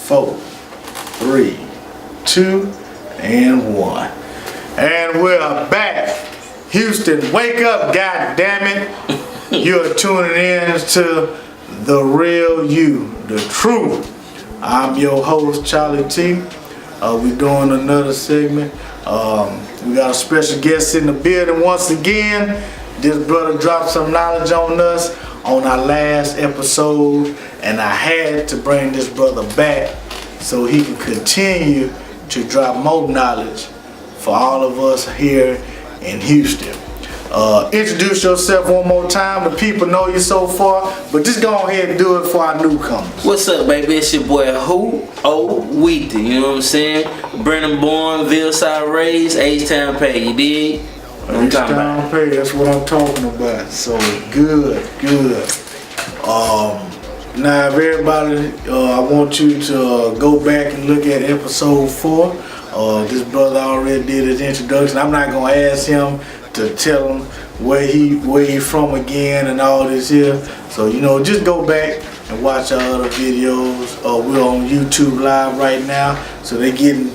4, 3, 2, and 1. And we're back. Houston, wake up, God damn it. You're tuning in to The Real You, the truth. I'm your host, Charlie T. We're doing another segment. We got a special guest in the building once again. This brother dropped some knowledge on us on our last episode, and I had to bring this brother back so he can continue to drop more knowledge for all of us here in Houston. Introduce yourself one more time. The people know you so far, but just go ahead and do it for our newcomers. What's up, baby? It's your boy Weethy, you know what I'm saying? Brennan born, Villside raised, H-Town pay, you dig? H-Town pay, that's what I'm talking about. So good. Now everybody, I want you to go back and look at episode 4. This brother already did his introduction. I'm not gonna ask him to tell him where he from again and all this here. So just go back and watch our other videos. We're on YouTube Live right now, so they getting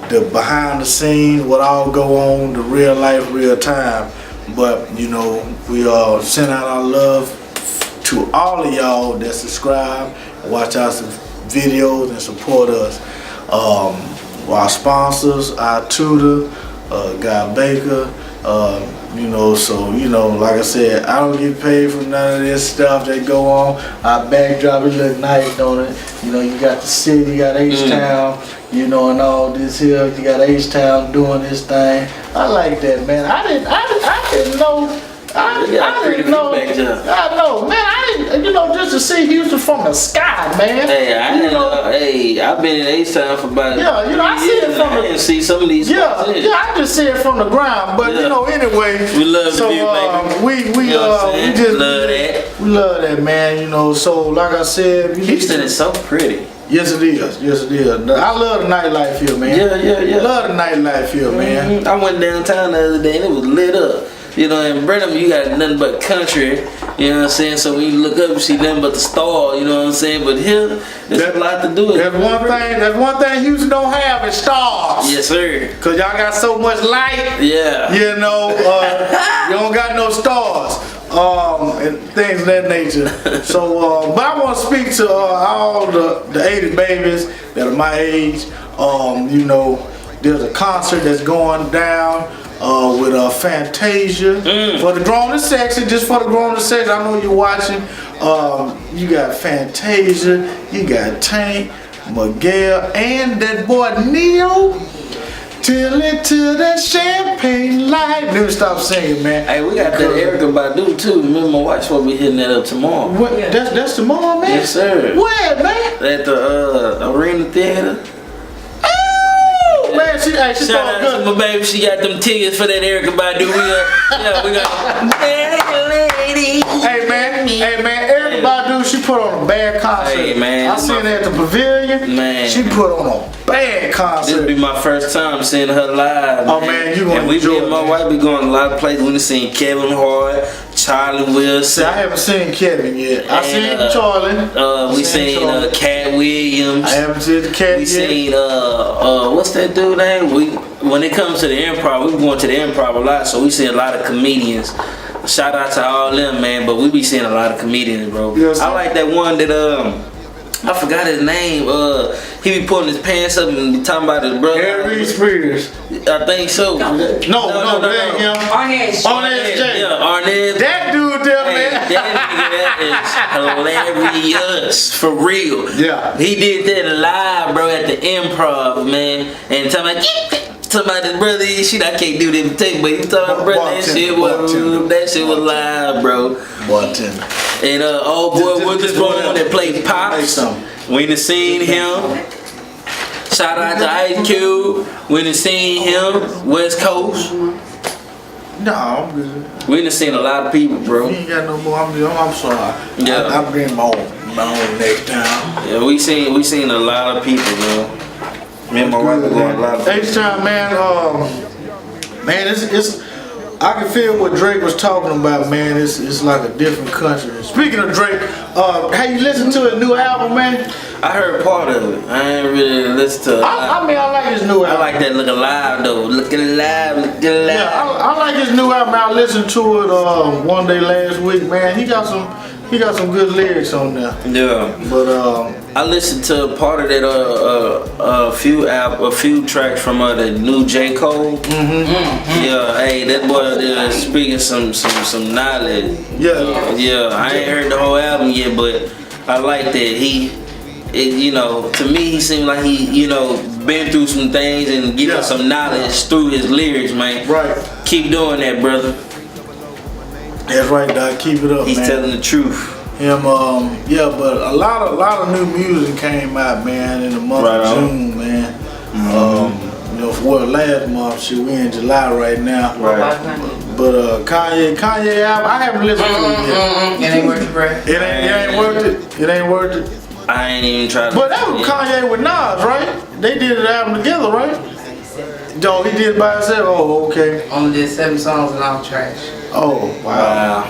the behind the scenes, what all go on, the real life, real time. But we send out our love to all of y'all that subscribe, watch our videos and support us. Our sponsors, our tutor, Guy Baker. Like I said, I don't get paid for none of this stuff that go on. Our backdrop, it look nice, don't it? You got the city, you got H-Town, and all this here. You got H-Town doing this thing. I like that, man. I didn't know. I know, man. I didn't, just to see Houston from the sky, man. Hey, I've been in H-Town for about I see it from I didn't see some of these. I just see it from the ground. But anyway, we love the view, baby. We just love that. We love that, man. So like I said, Houston is so pretty. Yes, it is. I love the nightlife here, man. Yeah. Love the nightlife here, man. I went downtown the other day and it was lit up. In Brenham, you got nothing but country, you know what I'm saying? So when you look up, you see nothing but the stars, you know what I'm saying? But here, there's a lot to do. There's one thing Houston don't have is stars. Yes, sir. Cause y'all got so much light. Yeah. You don't got no stars. And things of that nature. So, but I want to speak to all the 80 babies that are my age. There's a concert that's going down with Fantasia for the grown and sexy. Just for the grown and sexy. I know you're watching. You got Fantasia, you got Tank, Miguel, and that boy Neo. Till into that champagne light. Never stop singing, man. Hey, we got that Erykah Badu too. Remember, my wife's supposed to be hitting that up tomorrow. What? That's tomorrow, man? Yes, sir. Where, man? At the Arena Theater. Oh, man, she shout out to my baby. She got them tickets for that Erykah Badu. We got lady. Hey, man. Erykah Badu, she put on a bad concert. Hey, man. I seen her at the Pavilion. Man. She put on a bad concert. This will be my first time seeing her live. Oh, man, you gonna enjoy it. And my wife be going a lot of places. We done seen Kevin Hart, Charlie Wilson. See, I haven't seen Kevin yet. I seen Charlie. We seen Cat Williams. I haven't seen the Cat yet. We seen what's that dude name? When it comes to the improv, we going to the improv a lot, so we see a lot of comedians. Shout out to all them, man, but we be seeing a lot of comedians, bro. Yes, I like that one that I forgot his name. He be pulling his pants up and be talking about his brother. Harry Spears. I think so. No, that ain't him. Arnez J. Yeah, Arnez. That dude there, man. That is hilarious, for real. Yeah. He did that live, bro, at the improv, man. And talking about his brother, shit, I can't do that tape, but he talking about brother, that shit was live, bro. And old boy with this one that played Pops. We done seen him. Shout out to Ice Cube. We done seen him. West Coast. No, I'm good. We done seen a lot of people, bro. You ain't got no more. I'm sorry. Yeah. I'll bring my own next time. Yeah, we seen a lot of people, bro. Me and my wife are going a lot of people. H-Town, man. Man, it's I can feel what Drake was talking about, man. It's like a different country. Speaking of Drake, have you listened to his new album, man? I heard part of it. I ain't really listened to it. I mean, I like his new album. I like that Look Alive though. Look Alive, Look Alive. Yeah, I like his new album. I listened to it one day last week, man. He got some good lyrics on there. Yeah. But I listened to part of that a few tracks from the new J. Cole. Yeah, hey, that boy is speaking some knowledge. yeah. I ain't heard the whole album yet, but I like that to me he seemed like he been through some things and giving some knowledge through his lyrics, man. Right. Keep doing that, brother. That's right, Doc. Keep it up, He's man. telling the truth. Him, but a lot of new music came out, man, in the month of June, man. For last month, shit, we in July right now. Right. But Kanye album, I haven't listened to it yet. It ain't worth it, bro. It ain't worth it. It ain't worth it. I ain't even tried to. But that was Kanye with Nas, right? They did the album together, right? Joe, he did it by himself. Oh, okay. Only did 7 songs and all trash. Oh, wow.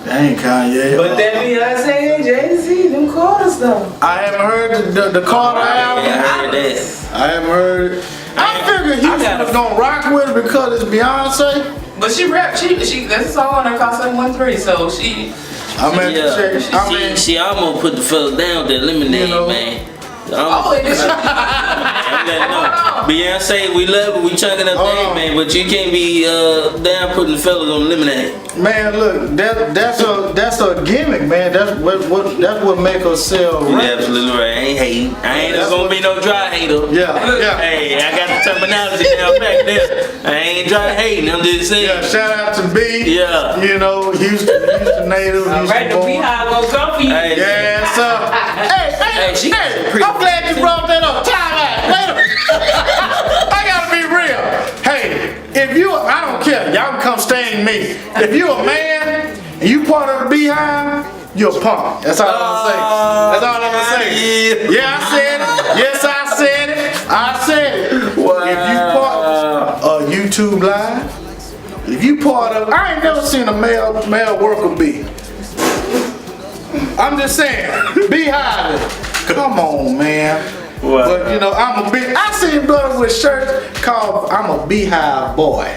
Dang, Kanye. But that Beyonce and Jay-Z, them Carter stuff. I haven't heard the Carter album. Yeah, I heard that. I haven't heard it. I figured he was gonna rock with it because it's Beyonce. But she rap, she that's a song on there called 713, so she. She almost put the fella down with that lemonade, man. Oh, it is. Beyonce, we love it, we chunking up thing, man, but you can't be down putting the fellas on lemonade. Man, look, that's a gimmick, man. That's what make us sell. You're absolutely right. I ain't hating. I ain't gonna be no dry hater. Yeah. Hey, I got the terminology down back there. I ain't dry hating. I'm just saying. Yeah. Shout out to B. Yeah. Houston native. Right, the Beehive gonna come for you. Hey, yeah. So. Hey. I'm glad you brought that up. Time out. Wait a minute. I gotta be real. Hey, if you, I don't care. Y'all can come stain me. If you a man and you part of the Beehive, you're a punk. That's all I'm gonna say. That's all I'm gonna say. Yeah, I said it. Yes, I said it. I said it. Wow. If you part of YouTube Live, if you part of, I ain't never seen a male worker bee. I'm just saying, Beehive. Come on, man. Wow. But I seen brothers with shirts called "I'm a Beehive Boy."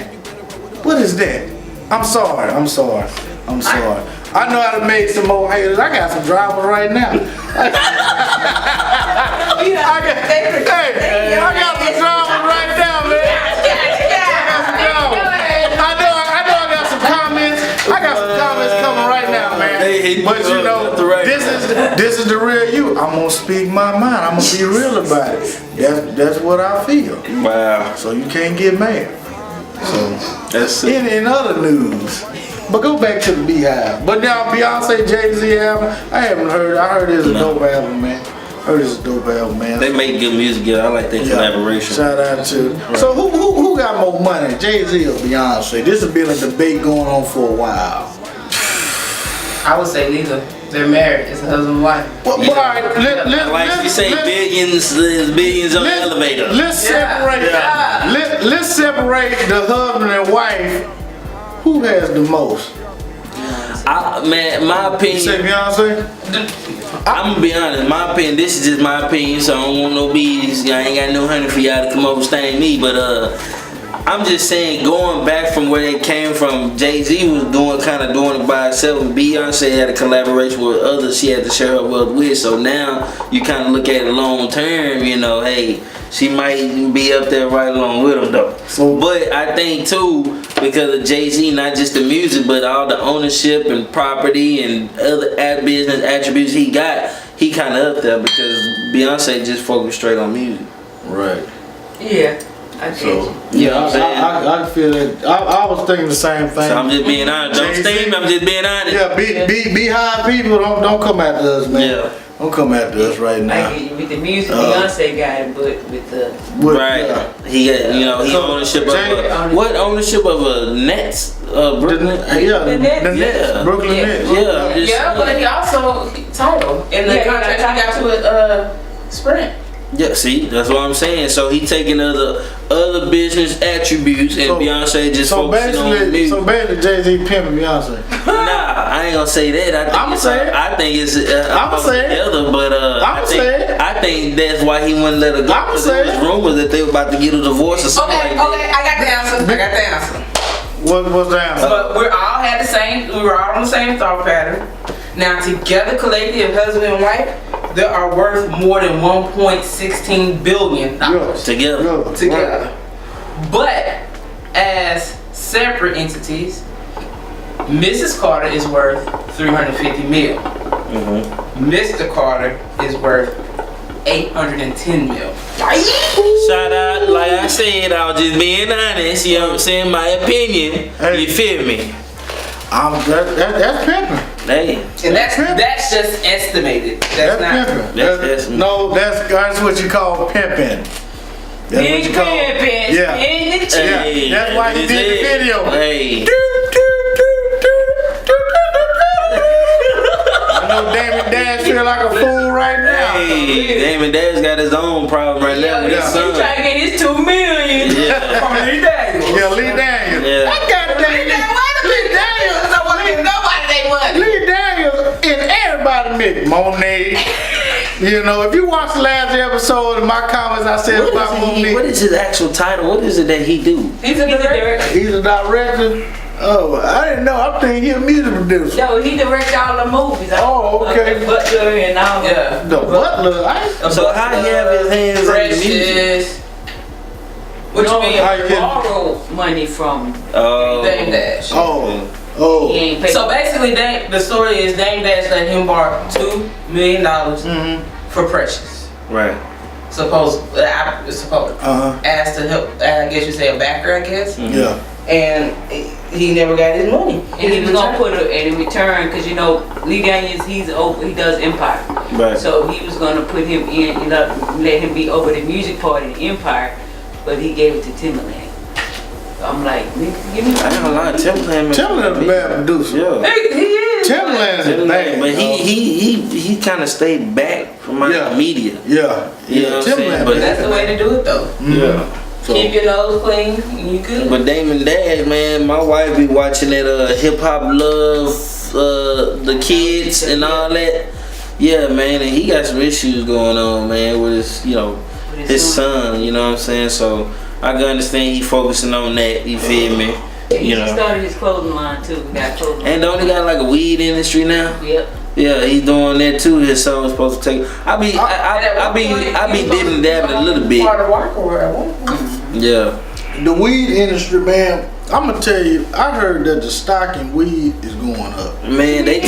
What is that? I'm sorry. I know how to make some more haters. I got some drivers right now. I got some drivers right now, man. I got some comments. I got some comments coming right now, man. But this is the real you. I'm gonna speak my mind. I'm gonna be real about it. That's what I feel. Wow. So you can't get mad. So that's in other news. But go back to the Beehive. But now Beyonce, Jay-Z album, I haven't heard. I heard it's a dope album, man. They make good music. Yeah, I like that collaboration. Shout out to. Right. So who got more money, Jay-Z or Beyonce? This has been a debate going on for a while. I would say neither. They're married. It's a husband and wife. Well, all right, like you say, billions on the elevator. Let's separate. Let's separate the husband and wife. Who has the most? Man, my opinion. You say Beyonce? I'm gonna be honest. My opinion. This is just my opinion. So I don't want no bees. I ain't got no honey for y'all to come over stain me. But I'm just saying, going back from where they came from, Jay-Z was doing it by himself, and Beyonce had a collaboration with others she had to share her wealth with. So now you kind of look at it long term, hey, she might be up there right along with him though. But I think too, because of Jay-Z, not just the music, but all the ownership and property and other business attributes he got, he kind of up there because Beyonce just focused straight on music. Right. Yeah. I feel that. I was thinking the same thing. So I'm just being honest. Don't steam me, I'm just being honest. Yeah, Beehive people, don't come after us, man. Yeah. Don't come after us right now. Like with the music, Beyonce got it, but with the he got he ownership of what ownership of a Nets, Brooklyn. The Nets, Brooklyn Nets. Yeah, but he also total in the contract he got to with Sprint. Yeah, see, that's what I'm saying. So he taking other business attributes, and Beyonce just focusing on music. So basically, Jay-Z pimping Beyonce. Nah, I ain't gonna say that. I'ma say it. I think it's I'ma say it. together, but I think that's why he wouldn't let her go. I'ma say There was it. rumors that they were about to get a divorce or something Okay, like that. okay, I got the answer. What's the answer? But we were all on the same thought pattern. Now together, collectively, husband and wife, they are worth more than $1.16 billion Together. But as separate entities, Mrs. Carter is worth $350 million. Mr. Carter is worth $810 million. Shout out, like I said, I was just being honest. You know what I'm saying? My opinion. Hey. You feel me? That's pimping. Hey. And that's just estimated. That's not. Pimping. That's No, that's what you call pimping. That's what you call. Yeah. Hey, That's why he did the video. Hey. I know Damon Dash feel like a fool right now. Hey, Damon Dash got his own problem right now with his He's son. trying to get his $2 million from Lee Daniels. Yeah, Lee Daniels. Yeah. I got Lee Daniels. I want to give nobody they money. Lee Daniels and everybody make Monet. You know, if you watch the last episode of my comments, I said about Monet. What is his actual title? What is it that he do? He's a director. He's a director. Oh, I didn't know. I'm thinking he's a music producer. No, he directed all the movies. Oh, okay. The Butler and all. Yeah. The Butler. So how he have his hands in the music? Precious. What you mean? How you getting- Borrow money from. Dame Dash. Oh. He ain't paid. So basically, the story is Dame Dash let him borrow $2 million for Precious. Right. Supposed asked to help. I guess you say a backer. I guess. Yeah. And he never got his money. And he was gonna put it in return because you know Lee Daniels he does Empire, Right. so he was gonna put him in, let him be over the music part of the Empire, but he gave it to Timberland. So I'm like, nigga, give me. I ain't gonna lie, Timberland's a bad producer. Yeah. He is. Timberland is bad. But he kind of stayed back from my media. Yeah. You know what I'm saying? Timberland. But That's the way to do it, though. Yeah. So, Keep your nose clean, and you good. but Damon Dash, man, my wife be watching that Hip Hop Love, the kids and all that. Yeah, man, and he got some issues going on, man, with his, his son. You know what I'm saying? So I can understand he focusing on that. You feel me? He started his clothing line too. We got clothing. And don't he got like a weed industry now? Yep. Yeah, he's doing that too. His son was supposed to take. I be dipping and dabbing a little bit. Yeah. The weed industry, man, I'm gonna tell you, I heard that the stock in weed is going up. Man, they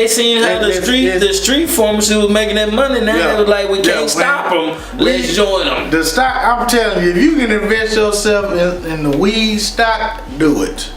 seen how the street pharmacy was making that money. Now they was like, we can't stop them. Let's join them. The stock, I'm telling you, if you can invest yourself in the weed stock, do it.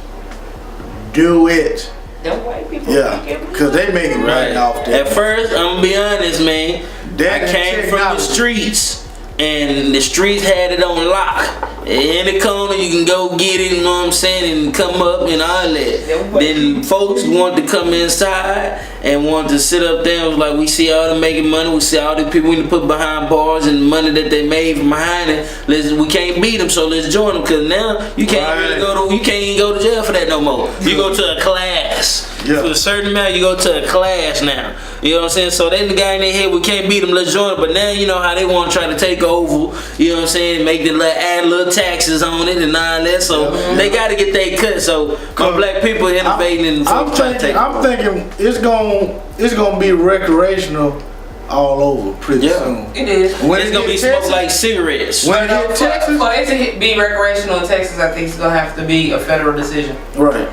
Do it. Them white people. Yeah, because they make it right off that. At first, I'm gonna be honest, man. I came from the streets, and the streets had it on lock. In the corner, you can go get it, you know what I'm saying, and come up and all that. Then folks wanted to come inside and wanted to sit up there and was like, we see all them making money, we see all the people we need to put behind bars and the money that they made from behind it. We can't beat them, so let's join them, because now you can't you can't even go to jail for that no more. You go to a class. Yeah. For a certain amount, you go to a class now. You know what I'm saying? So then the guy in their head, we can't beat them, let's join them. But now you know how they want to try to take over, you know what I'm saying, make the add little taxes on it and all that. So they got to get their cut. So black people innovating and trying to take over. I'm thinking it's gonna be recreational all over pretty soon. It is. When it's gonna be smoked like cigarettes. When it hit Texas, For it to be recreational in Texas, I think it's gonna have to be a federal decision. right?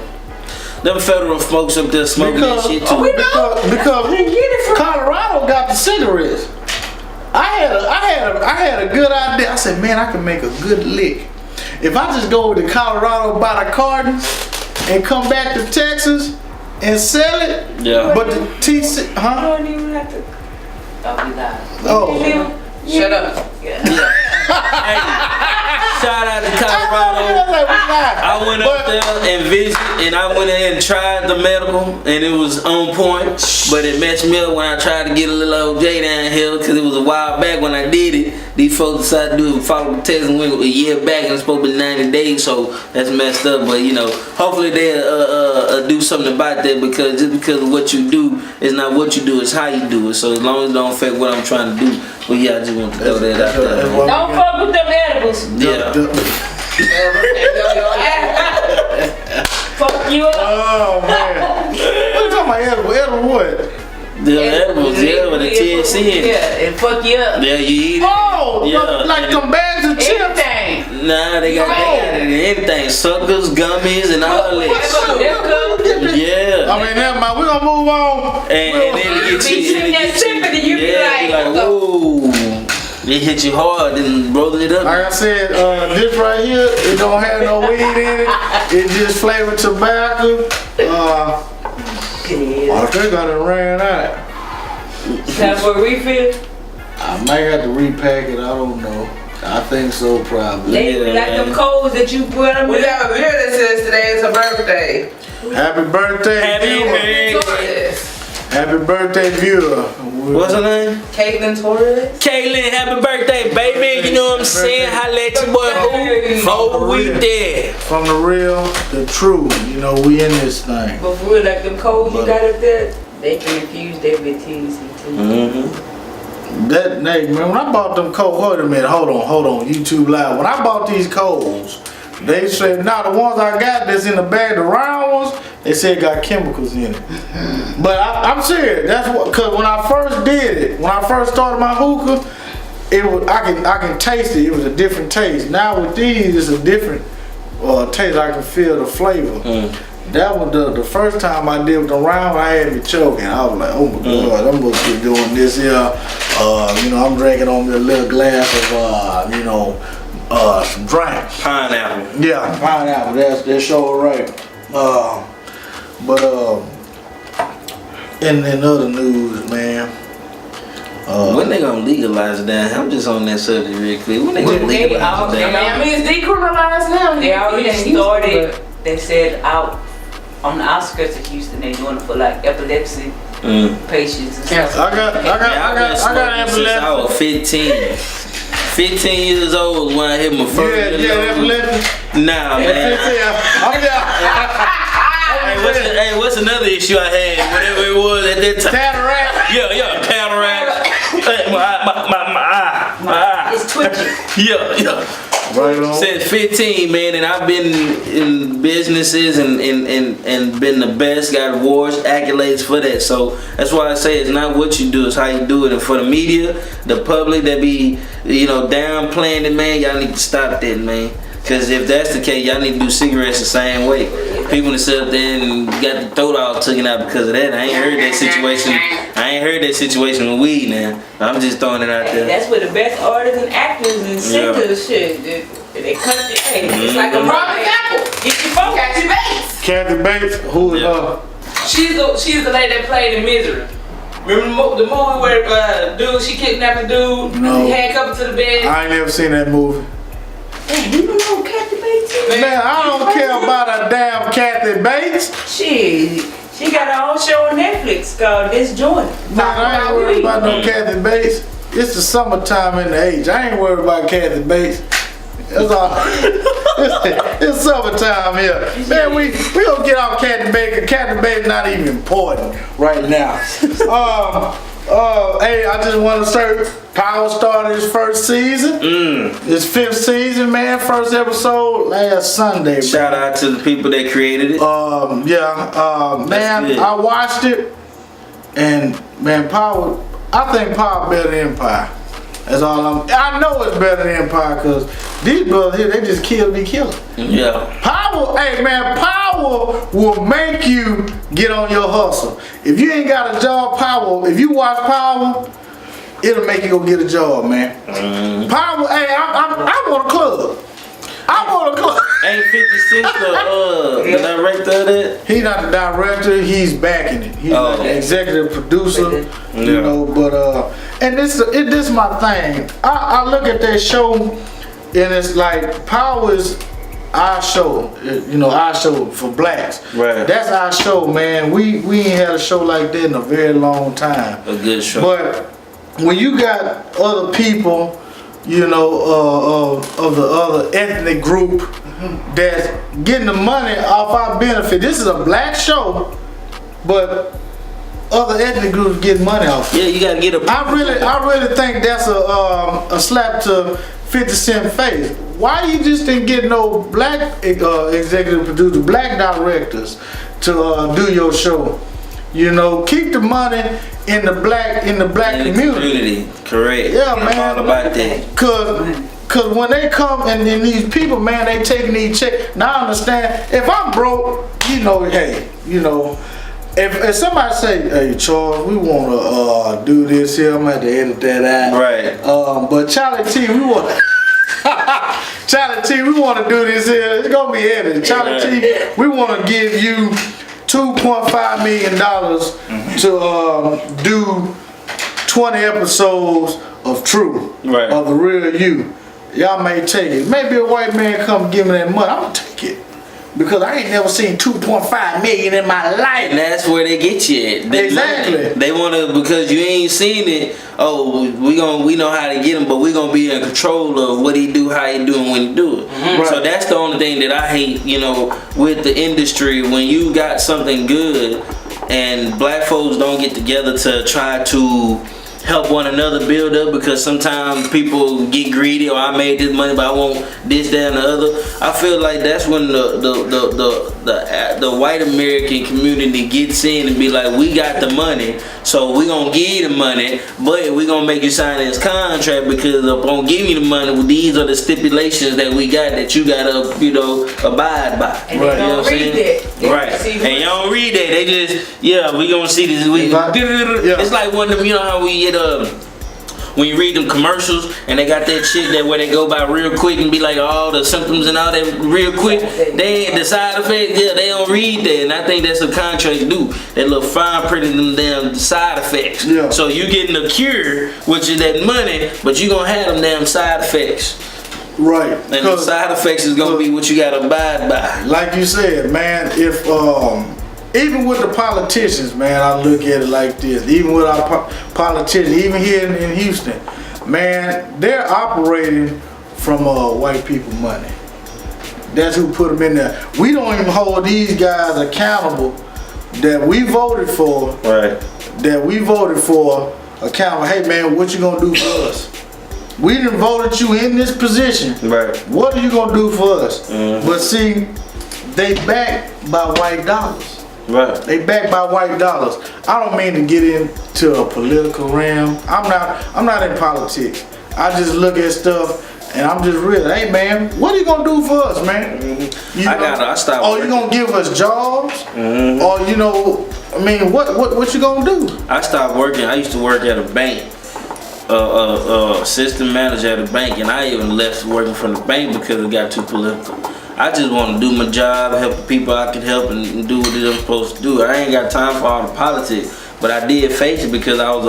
Them federal folks up there smoking that shit too. Because Colorado got the cigarettes. I had a good idea. I said, man, I can make a good lick if I just go to Colorado, buy the carton, and come back to Texas and sell it. Yeah. But the TC, You don't even have to. Shut up. Hey, shout out to Colorado. I went up there and visited, and I went in and tried the medical, and it was on point. But it messed me up when I tried to get a little old J down here, because it was a while back when I did it. These folks decided to follow the test and went a year back, and it's supposed to be 90 days, so that's messed up. But you know, hopefully they'll do something about that, because just because of what you do is not what you do, it's how you do it. So as long as it don't affect what I'm trying to do, well, yeah, I just want to throw that out there. Don't fuck with them edibles. Yeah. Fuck you up. Oh man. What you talking about? Edible what? The edibles, yeah, with the THC in it. Yeah, and fuck you up. Yeah, you eat it. Oh, Yeah, like them bags of chips. Everything. Nah, they got it in everything. Suckers, gummies, and all that. Yeah. I mean, never mind. We're gonna move on. And then it gets you. Sitting there sipping and you be like, whoa. It hit you hard and rolling it up. Like I said, this right here, it don't have no weed in it. It just flavored tobacco. I think I done ran out. time for a refill. I might have to repack it. I don't know. I think so, probably. They like them codes that you put them We in. got a beer that says today is her birthday. Happy birthday, Happy viewer. birthday. Torres. Happy birthday, viewer. What's her name? Caitlin Torres. Kaylin, happy birthday, baby. You know what I'm saying? Holla at your boy. Oh, we there. From the real, the true. You know, we in this thing. But for real, like them codes you got up there, they can infuse that with TNC too. Mm-hmm. That man, when I bought them coals, hold on, YouTube Live. When I bought these coals, they said, now the ones I got that's in the bag, the round ones, they said got chemicals in it. But I'm serious. That's what, cause when I first did it, when I first started my hookah, it was I can taste it. It was a different taste. Now with these, it's a different taste. I can feel the flavor. That was the first time I did with the round, I had me choking. I was like, oh my God, I'm gonna keep doing this here. You know, I'm drinking on me a little glass of, some drink. Pineapple. Yeah, pineapple, that's sure right. In other news, man. When they gonna legalize it down? I'm just on that subject real quick. When they gonna legalize it down? I mean, it's decriminalized now. They already started. They said out on the outskirts of Houston, they doing it for like epilepsy patients and stuff. I got Since epilepsy. I was 15. 15 years old when I hit my first. Yeah, epilepsy. Nah, man. Hey, what's another issue I had? Whatever it was at that time. Cataract. Yeah, cataract. Hey, my eye. It's twitching. Yeah. Right on. Since 15, man, and I've been in businesses and been the best, got awards, accolades for that. So that's why I say it's not what you do, it's how you do it. And for the media, the public that be, downplaying it, man, y'all need to stop that, man. Because if that's the case, y'all need to do cigarettes the same way. People that sit up there and got the throat all taken out because of that. I ain't heard that situation with weed now. I'm just throwing it out there. That's where the best artists and actors and singers shit. They cut it. Hey, it's like a prime example. Get your phone. Kathy Bates. Kathy Bates, who is She's the lady that played in Misery. Remember the movie where she kidnapped a dude, No. handcuffed to the bed? I ain't never seen that movie. Hey, you don't know Kathy Bates? Man, I don't care about a damn Kathy Bates. She got her own show on Netflix called This Joint. Man, I ain't worried about no Kathy Bates. It's the summertime in the age. I ain't worried about Kathy Bates. That's all. It's summertime here. Man, we gonna get off Kathy Bates. Kathy Bates not even important right now. Hey, I just want to say Power started its first season. Its 5th season, man. First episode last Sunday. Shout out to the people that created it. Man, I watched it, and man, Power. I think Power better than Empire. That's all I know it's better than Empire because these brothers here, they just be killing. Yeah. Power, hey man, Power will make you get on your hustle. If you ain't got a job, Power, if you watch Power, it'll make you go get a job, man. Power, hey, I want a club. Ain't 50 Cent the director of that? He's not the director, he's backing it. He's like the executive producer, you know, but and this is my thing. I look at that show and it's like Power is, our show, our show for blacks. Right. That's our show, man. We ain't had a show like that in a very long time. A good show. But when you got other people, of the other ethnic group that's getting the money off our benefit. This is a black show, but other ethnic groups get money off. Yeah, you gotta get a. I really think that's a slap to 50 Cent face. Why you just didn't get no black executive producers, black directors to do your show? Keep the money in the black community. Correct. Yeah, I'm man. all about that. Cause when they come and these people, man, they taking these checks. Now I understand. If I'm broke, if somebody say, "Hey, Charles, we wanna do this here," I'm gonna have to edit that out. Right. But Charlie T, we want to do this here. It's gonna be edited. Charlie T, we want to give you $2.5 million to do 20 episodes of True, right, of the real you. Y'all may take it. Maybe a white man come give me that money. I'm gonna take it. Because I ain't never seen 2.5 million in my life. And that's where they get you at. Exactly. They wanna, because you ain't seen it. Oh, we know how to get him, but we gonna be in control of what he do, how he do, and when he do it. Mm-hmm. Right. So that's the only thing that I hate. With the industry, when you got something good, and black folks don't get together to try to help one another build up, because sometimes people get greedy, or I made this money but I want this, that, and the other. I feel like that's when the white American community gets in and be like, we got the money, so we gonna give you the money, but we gonna make you sign this contract, because upon giving you the money, these are the stipulations that we got that you gotta abide by. And they don't read that. Right. And you don't read that. They just, we gonna see this. It's like one of them, how we get when you read them commercials and they got that shit that where they go by real quick and be like all the symptoms and all that real quick. They the side effects, they don't read that, and I think that's what contracts do. That little fine print of them damn side effects. Yeah. So you getting a cure, which is that money, but you gonna have them damn side effects. Right. And the side effects is gonna be what you gotta abide by. Like you said, man, if even with the politicians, man, I look at it like this. Even with our politicians, even here in Houston, man, they're operating from white people money. That's who put them in there. We don't even hold these guys accountable that we voted for. Right. That we voted for accountable. Hey, man, what you gonna do for us? We done voted you in this position. Right. What are you gonna do for us? Mm-hmm. But see, they backed by white dollars. Right. They backed by white dollars. I don't mean to get into a political realm. I'm not in politics. I just look at stuff and I'm just real. Hey, man, what are you gonna do for us, man? Mm-hmm. I stopped. Oh, you gonna give us jobs? Mm-hmm. Or what you gonna do? I stopped working. I used to work at a bank. Assistant manager at a bank, and I even left working from the bank because it got too political. I just want to do my job, help the people I can help, and do what I'm supposed to do. I ain't got time for all the politics, but I did face it because I was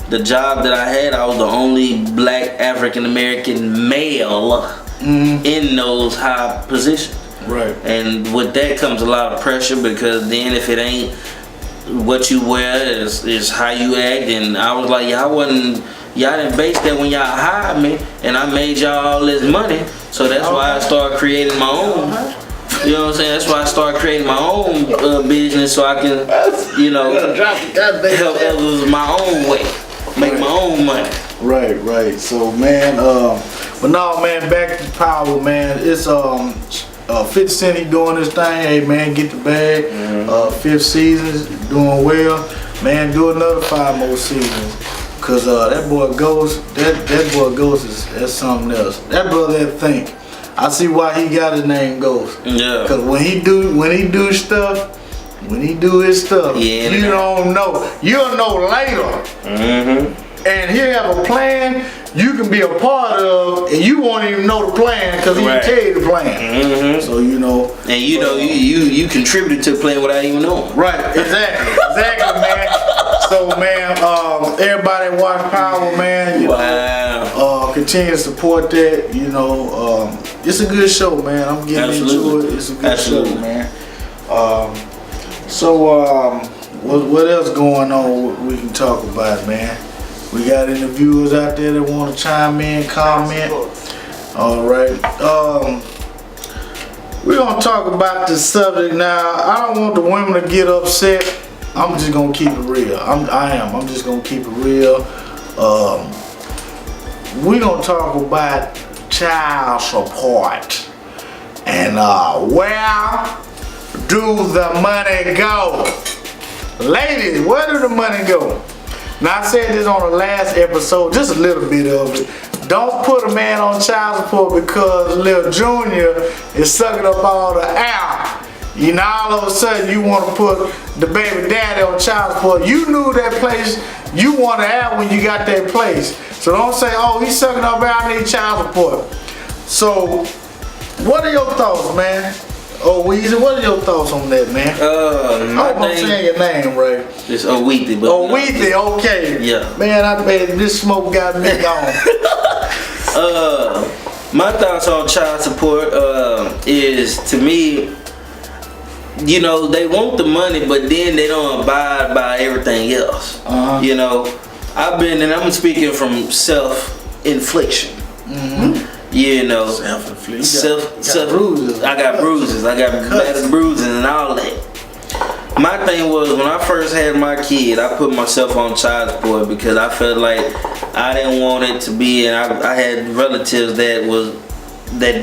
the job that I had. I was the only black African American male in those high positions. Right. And with that comes a lot of pressure, because then if it ain't what you wear, is how you act. And I was like, y'all didn't base that when y'all hired me, and I made y'all all this money. So that's why I started creating my own. You know what I'm saying? That's why I started creating my own business, so I can, help others my own way, make my own money. Right. So, man, but no, man, back to power, man. It's 50 Cent, he doing this thing. Hey, man, get the bag. 5th season, doing well. Man, do another 5 more seasons. Cause that boy Ghost, that boy Ghost is something else. That brother that think. I see why he got his name Ghost. Yeah. Cause when he do his stuff, yeah, you don't know. You'll know later. Mm-hmm. And he'll have a plan you can be a part of, and you won't even know the plan because he didn't tell you the plan. Mm-hmm. So and you contributed to the plan without even knowing. Right. Exactly, man. So, man, everybody watch Power, man. Wow. Continue continue to support that. You know, it's a good show, man. I'm getting into it. It's a good show, man. What else going on we can talk about, man? We got any viewers out there that want to chime in, comment. All right. We're gonna talk about this subject now. I don't want the women to get upset. I'm just gonna keep it real. I'm just gonna keep it real. We're gonna talk about child support and where do the money go? Ladies, where do the money go? Now I said this on the last episode, just a little bit of it. Don't put a man on child support because Lil Junior is sucking up all the air. You know, all of a sudden you want to put the baby daddy on child support. You knew that place you want to have when you got that place. So don't say, oh, he's sucking up air, I need child support. So, what are your thoughts, man? Oh, Weezy, what are your thoughts on that, man? I hope I'm saying your name right. It's Oweethy, but Oweethy, okay. Yeah. Man, I bet this smoke got me gone. My thoughts on child support is, to me, you know, they want the money, but then they don't abide by everything else. You know, I'm speaking from self-infliction. You know, self bruises. I got bruises. I got bad bruises and all that. My thing was, when I first had my kid, I put myself on child support because I felt like I didn't want it to be, and I had relatives that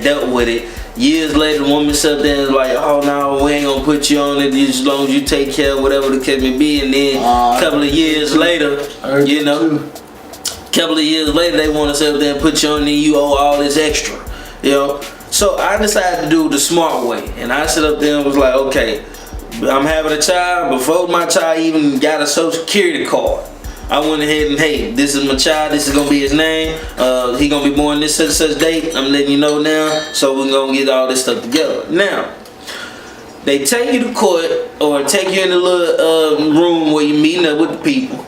dealt with it. Years later, the woman sat there and was like, oh no, we ain't gonna put you on it as long as you take care of whatever the case may be. And then a couple of years later, you know, couple of years later, they want to sit there and put you on, and you owe all this extra, you know. So I decided to do it the smart way, and I sat up there and was like, okay, I'm having a child. Before my child even got a social security card, I went ahead and, hey, this is my child, this is gonna be his name, he gonna be born this such date, I'm letting you know now, so we're gonna get all this stuff together. Now, they take you to court or take you in a little room where you're meeting up with the people.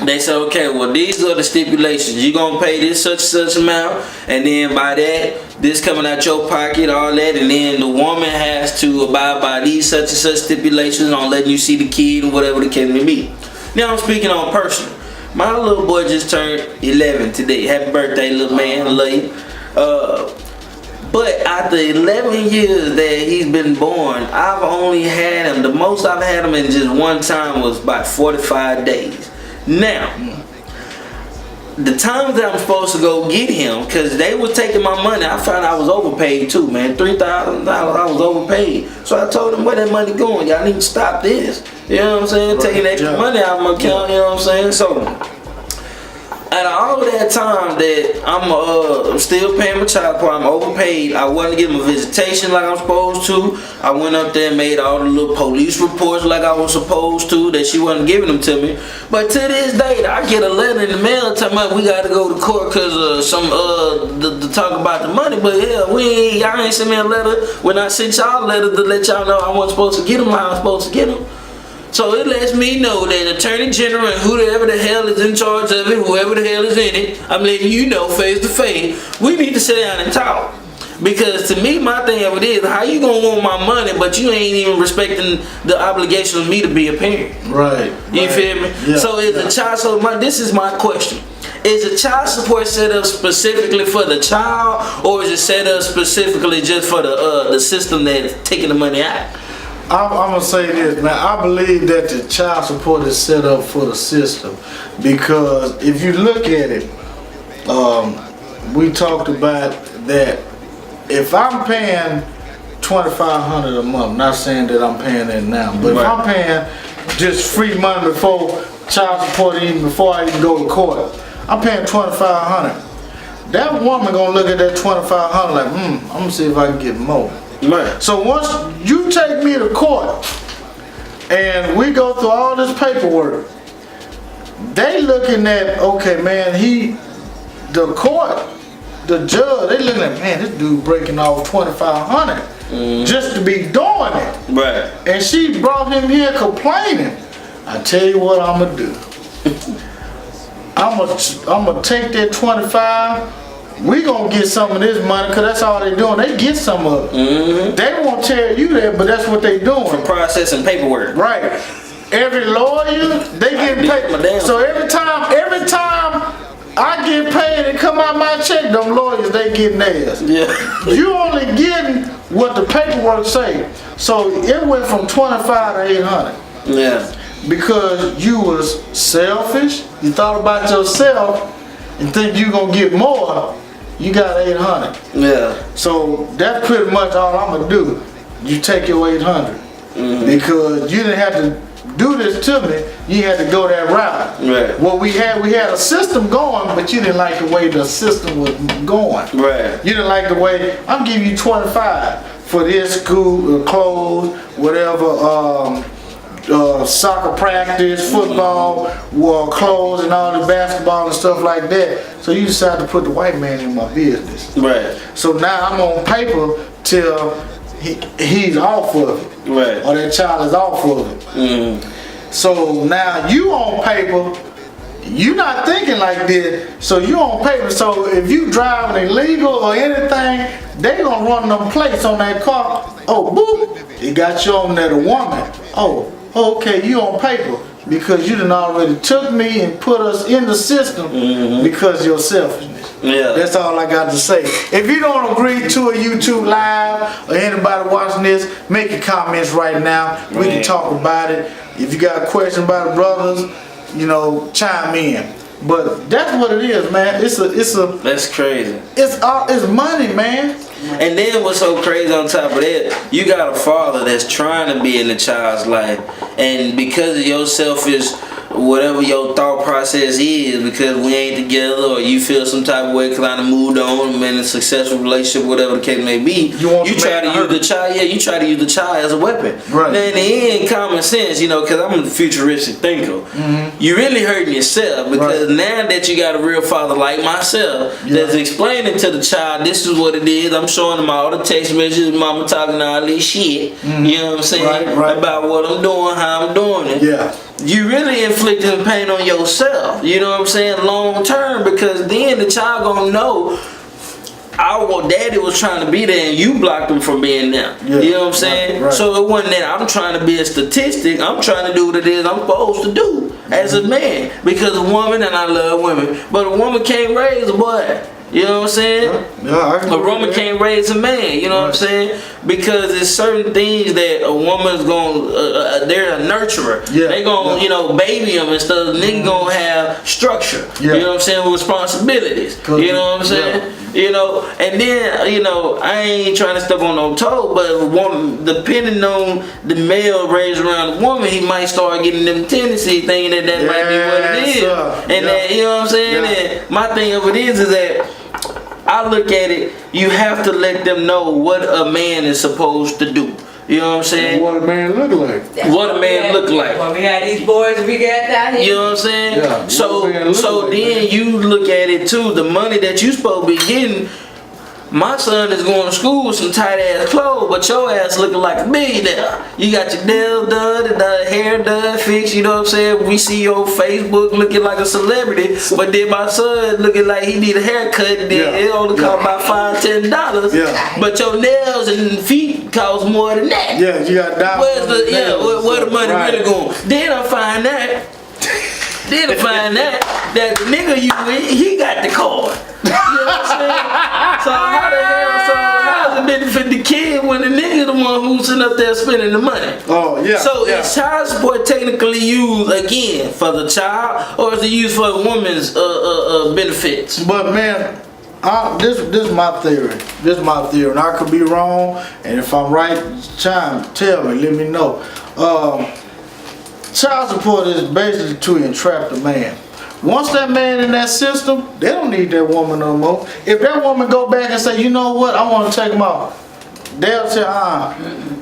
They say, okay, well, these are the stipulations. You're going to pay this such amount, and then by that, this coming out your pocket, all that, and then the woman has to abide by these such and such stipulations on letting you see the kid or whatever the case may be. Now I'm speaking on personal. My little boy just turned 11 today. Happy birthday, little man. I love you. But after 11 years that he's been born, I've only had him, the most I've had him in just one time was about 45 days. Now, the times that I'm supposed to go get him, because they were taking my money, I found I was overpaid too, man. $3,000 I was overpaid. So I told them, where that money going? Y'all need to stop this. You know what I'm saying? Right. Taking extra money out of my account, you know what I'm saying? So, out of all that time that I'm still paying my child support, I'm overpaid. I wasn't getting my visitation like I'm supposed to. I went up there and made all the little police reports like I was supposed to, that she wasn't giving them to me. But to this day, I get a letter in the mail telling me we got to go to court because to talk about the money. But yeah, y'all ain't sent me a letter when I sent y'all a letter to let y'all know I wasn't supposed to get them how I was supposed to get them. So it lets me know that Attorney General and whoever the hell is in charge of it, whoever the hell is in it, I'm letting you know face to face, we need to sit down and talk. Because to me, my thing of it is, how you gonna want my money, but you ain't even respecting the obligation of me to be a parent? Right. You feel me? Yeah, so is the child support, this is my question. Is the child support set up specifically for the child, or is it set up specifically just for the system that's taking the money out? I'm gonna say this, man. I believe that the child support is set up for the system, because if you look at it, we talked about that. If I'm paying $2,500 a month, not saying that I'm paying that now, but if I'm paying just free money before child support, even before I even go to court, I'm paying $2,500. That woman gonna look at that $2,500 like, I'm gonna see if I can get more. Right. So once you take me to court and we go through all this paperwork, they looking at, okay, man, the court, the judge, they looking at, man, this dude breaking off $2,500 just to be doing it. Right. And she brought him here complaining. I tell you what I'm gonna do. I'm gonna take that 25. We gonna get some of this money because that's all they doing. They get some of it. They won't tell you that, but that's what they doing. For processing paperwork. Right. Every lawyer, they get paid. So every time I get paid and come out my check, them lawyers, they getting theirs. Yeah. You only getting what the paperwork say. So it went from 25 to 800. Yeah. Because you was selfish, you thought about yourself and think you gonna get more, you got 800. Yeah. So that's pretty much all I'm gonna do. You take your 800. Because you didn't have to do this to me, you had to go that route. Right. Well, we had a system going, but you didn't like the way the system was going. Right. You didn't like the way, I'm giving you 25 for this school, clothes, whatever, soccer practice, football, clothes and all the basketball and stuff like that. So you decided to put the white man in my business. Right. So now I'm on paper till he's off of it. Right. Or that child is off of it. So now you on paper, you not thinking like this, so you on paper. So if you driving illegal or anything, they gonna run them plates on that car. Oh, boop, it got you on there, the woman. Oh, okay, you on paper because you done already took me and put us in the system because of your selfishness. Yeah. That's all I got to say. If you don't agree to a YouTube live or anybody watching this, make your comments right now. We can talk about it. If you got a question about the brothers, you know, chime in. But that's what it is, man. It's a. That's crazy. It's money, man. And then what's so crazy on top of that, you got a father that's trying to be in the child's life, and because of your selfish, whatever your thought process is, because we ain't together or you feel some type of way because I done moved on, I'm in a successful relationship, whatever the case may be, you try to use the child, you try to use the child as a weapon. Right. Now in the end, common sense, you know, because I'm a futuristic thinker, you really hurting yourself because now that you got a real father like myself that's explaining to the child, this is what it is, I'm showing them all the text messages, mama talking all this shit, you know what I'm saying, about what I'm doing, how I'm doing it. Yeah. You really inflicting pain on yourself, you know what I'm saying, long term, because then the child gonna know our daddy was trying to be there and you blocked him from being there. Yeah. You know what I'm saying? Right. So it wasn't that I'm trying to be a statistic, I'm trying to do what it is I'm supposed to do as a man. Because a woman, and I love women, but a woman can't raise a boy. You know what I'm saying? Yeah, a woman can't raise a man, you know what I'm saying? Because there's certain things that a woman's gonna, they're a nurturer. Yeah. They gonna, you know, baby them and stuff. Nigga gonna have structure. Yeah. You know what I'm saying? Responsibilities. You know what I'm saying? You know, and then, you know, I ain't trying to step on no toe, but a woman, depending on the male raised around the woman, he might start getting them tendencies, thinking that might be what it is. And that, you know what I'm saying? And my thing of it is that I look at it, you have to let them know what a man is supposed to do. You know what I'm saying? What a man look like. What a man look like. When we had these boys we got down here. You know what I'm saying? Yeah. So then you look at it too, the money that you supposed to be getting. My son is going to school with some tight ass clothes, but your ass looking like a millionaire. You got your nails done, the hair done, fixed, you know what I'm saying? We see you on Facebook looking like a celebrity, but then my son looking like he need a haircut, and then it only cost about $5-10. Yeah. But your nails and feet cost more than that. Yeah, you got diamonds. Where the money really going? Then I find that. That the nigga you with, he got the card. You know what I'm saying? So how's it benefit the kid when the nigga the one who's sitting up there spending the money? Oh, yeah. So is child support technically used again for the child, or is it used for the woman's benefits? But man, this is my theory. This is my theory, and I could be wrong. And if I'm right, tell me, let me know. Child support is basically to entrap the man. Once that man in that system, they don't need that woman no more. If that woman go back and say, you know what, I want to take him out, they'll say,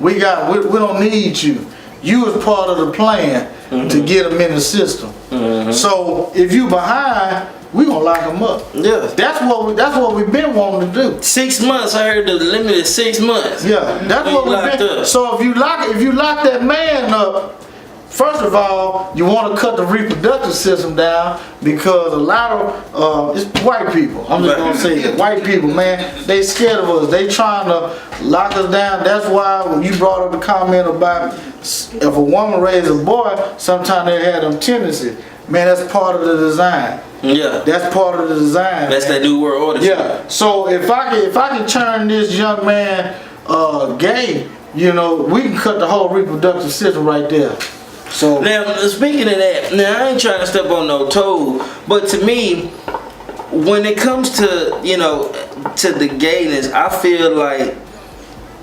we don't need you. You was part of the plan to get him in the system. So if you behind, we gonna lock him up. Yeah. That's what we've been wanting to do. 6 months. I heard the limit is 6 months. Yeah, that's what we've been. So if you lock that man up, First of all, you want to cut the reproductive system down because a lot of it's white people. I'm just gonna say it. White people, man, they scared of us. They trying to lock us down. That's why when you brought up the comment about if a woman raised a boy, sometimes they had them tendencies. Man, that's part of the design. Yeah. That's part of the design. That's man. that new world order. Yeah. So if I can turn this young man gay, you know, we can cut the whole reproductive system right there. So now, speaking of that, now I ain't trying to step on no toe, but to me, when it comes to, you know, to the gayness, I feel like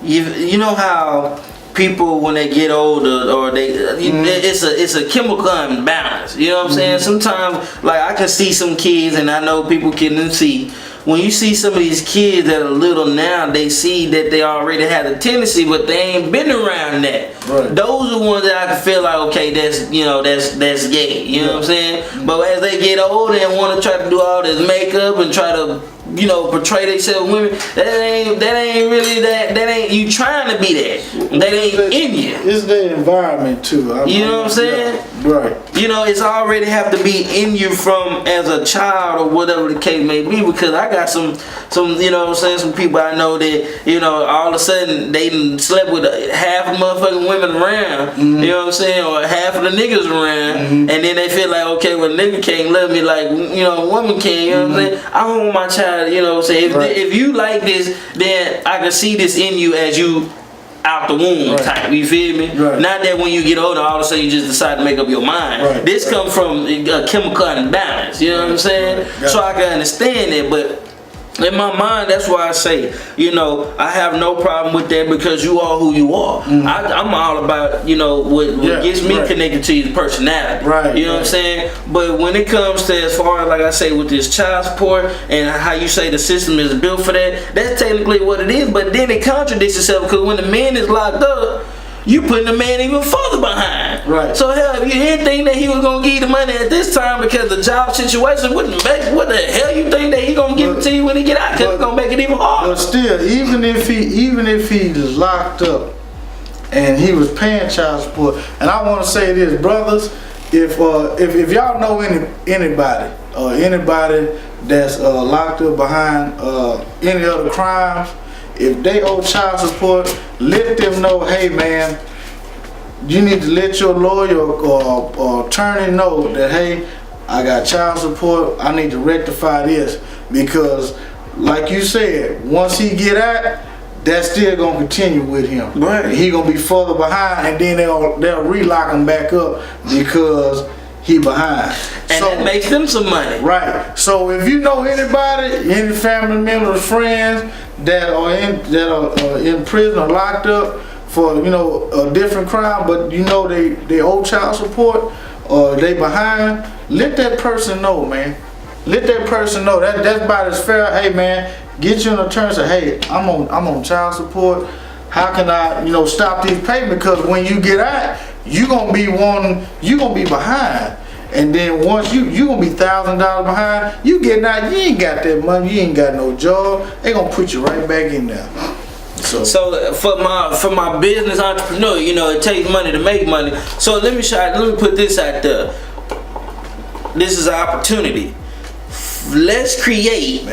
you know how people when they get older or it's a chemical imbalance. You know what I'm saying? Sometimes, like, I can see some kids, and I know people can see. When you see some of these kids that are little now, they see that they already had a tendency, but they ain't been around that. Right. Those are the ones that I can feel like, okay, that's gay. You know what I'm saying? But as they get older and want to try to do all this makeup and try to, you know, portray themselves women, that ain't really that ain't you trying to be that. That ain't in you. It's the environment too. You know what I'm saying? Yeah, right. You know, it's already have to be in you from as a child or whatever the case may be, because I got some you know what I'm saying, some people I know that, you know, all of a sudden they done slept with half of motherfucking women around, you know what I'm saying, or half of the niggas around, and then they feel like, okay, well, a nigga can't love me like, you know, a woman can, you know what I'm saying? I don't want my child, you know what I'm saying, if you like this, then I can see this in you as you out the womb type, you feel me? Right. Not that when you get older, all of a sudden you just decide to make up your mind. Right. This comes from a chemical imbalance, you know what I'm saying? Right. So I can understand it, but in my mind, that's why I say, you know, I have no problem with that because you are who you are. I'm all about, you know, what gets me connected to your personality. Right. You know what I'm saying? But when it comes to, as far as, like I say, with this child support and how you say the system is built for that, that's technically what it is. But then it contradicts itself because when the man is locked up, you putting the man even further behind. Right. So hell, if you didn't think that he was gonna give you the money at this time because the job situation wouldn't make, what the hell you think that he gonna give it to you when he get out? Cause it's gonna make it even harder. But still, even if he's locked up and he was paying child support, and I want to say this, brothers, if y'all know anybody that's locked up behind any other crimes, if they owe child support, let them know, hey man, you need to let your lawyer or attorney know that, hey, I got child support, I need to rectify this, because like you said, once he get out, that's still gonna continue with him. Right. He gonna be further behind, and then they'll relock him back up because he behind. And so, that makes them some money. Right. So if you know anybody, any family members, friends that are in prison or locked up for, you know, a different crime, but you know they owe child support or they behind, let that person know, man. Let that person know. That's about as fair. Hey man, get you an attorney. Say, hey, I'm on child support. How can I, you know, stop these payments? Because when you get out, you gonna be behind. And then once you gonna be $1,000 behind, you getting out, you ain't got that money, you ain't got no job, they gonna put you right back in there. So for my business entrepreneur, you know, it takes money to make money. So let me put this out there. This is an opportunity. Let's create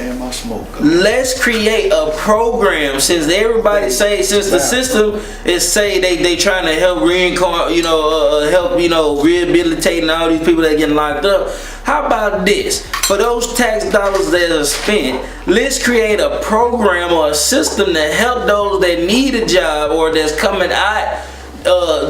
a program, since everybody say, since the system is say they trying to help rehabilitating all these people that getting locked up. How about this? For those tax dollars that are spent, let's create a program or a system to help those that need a job or that's coming out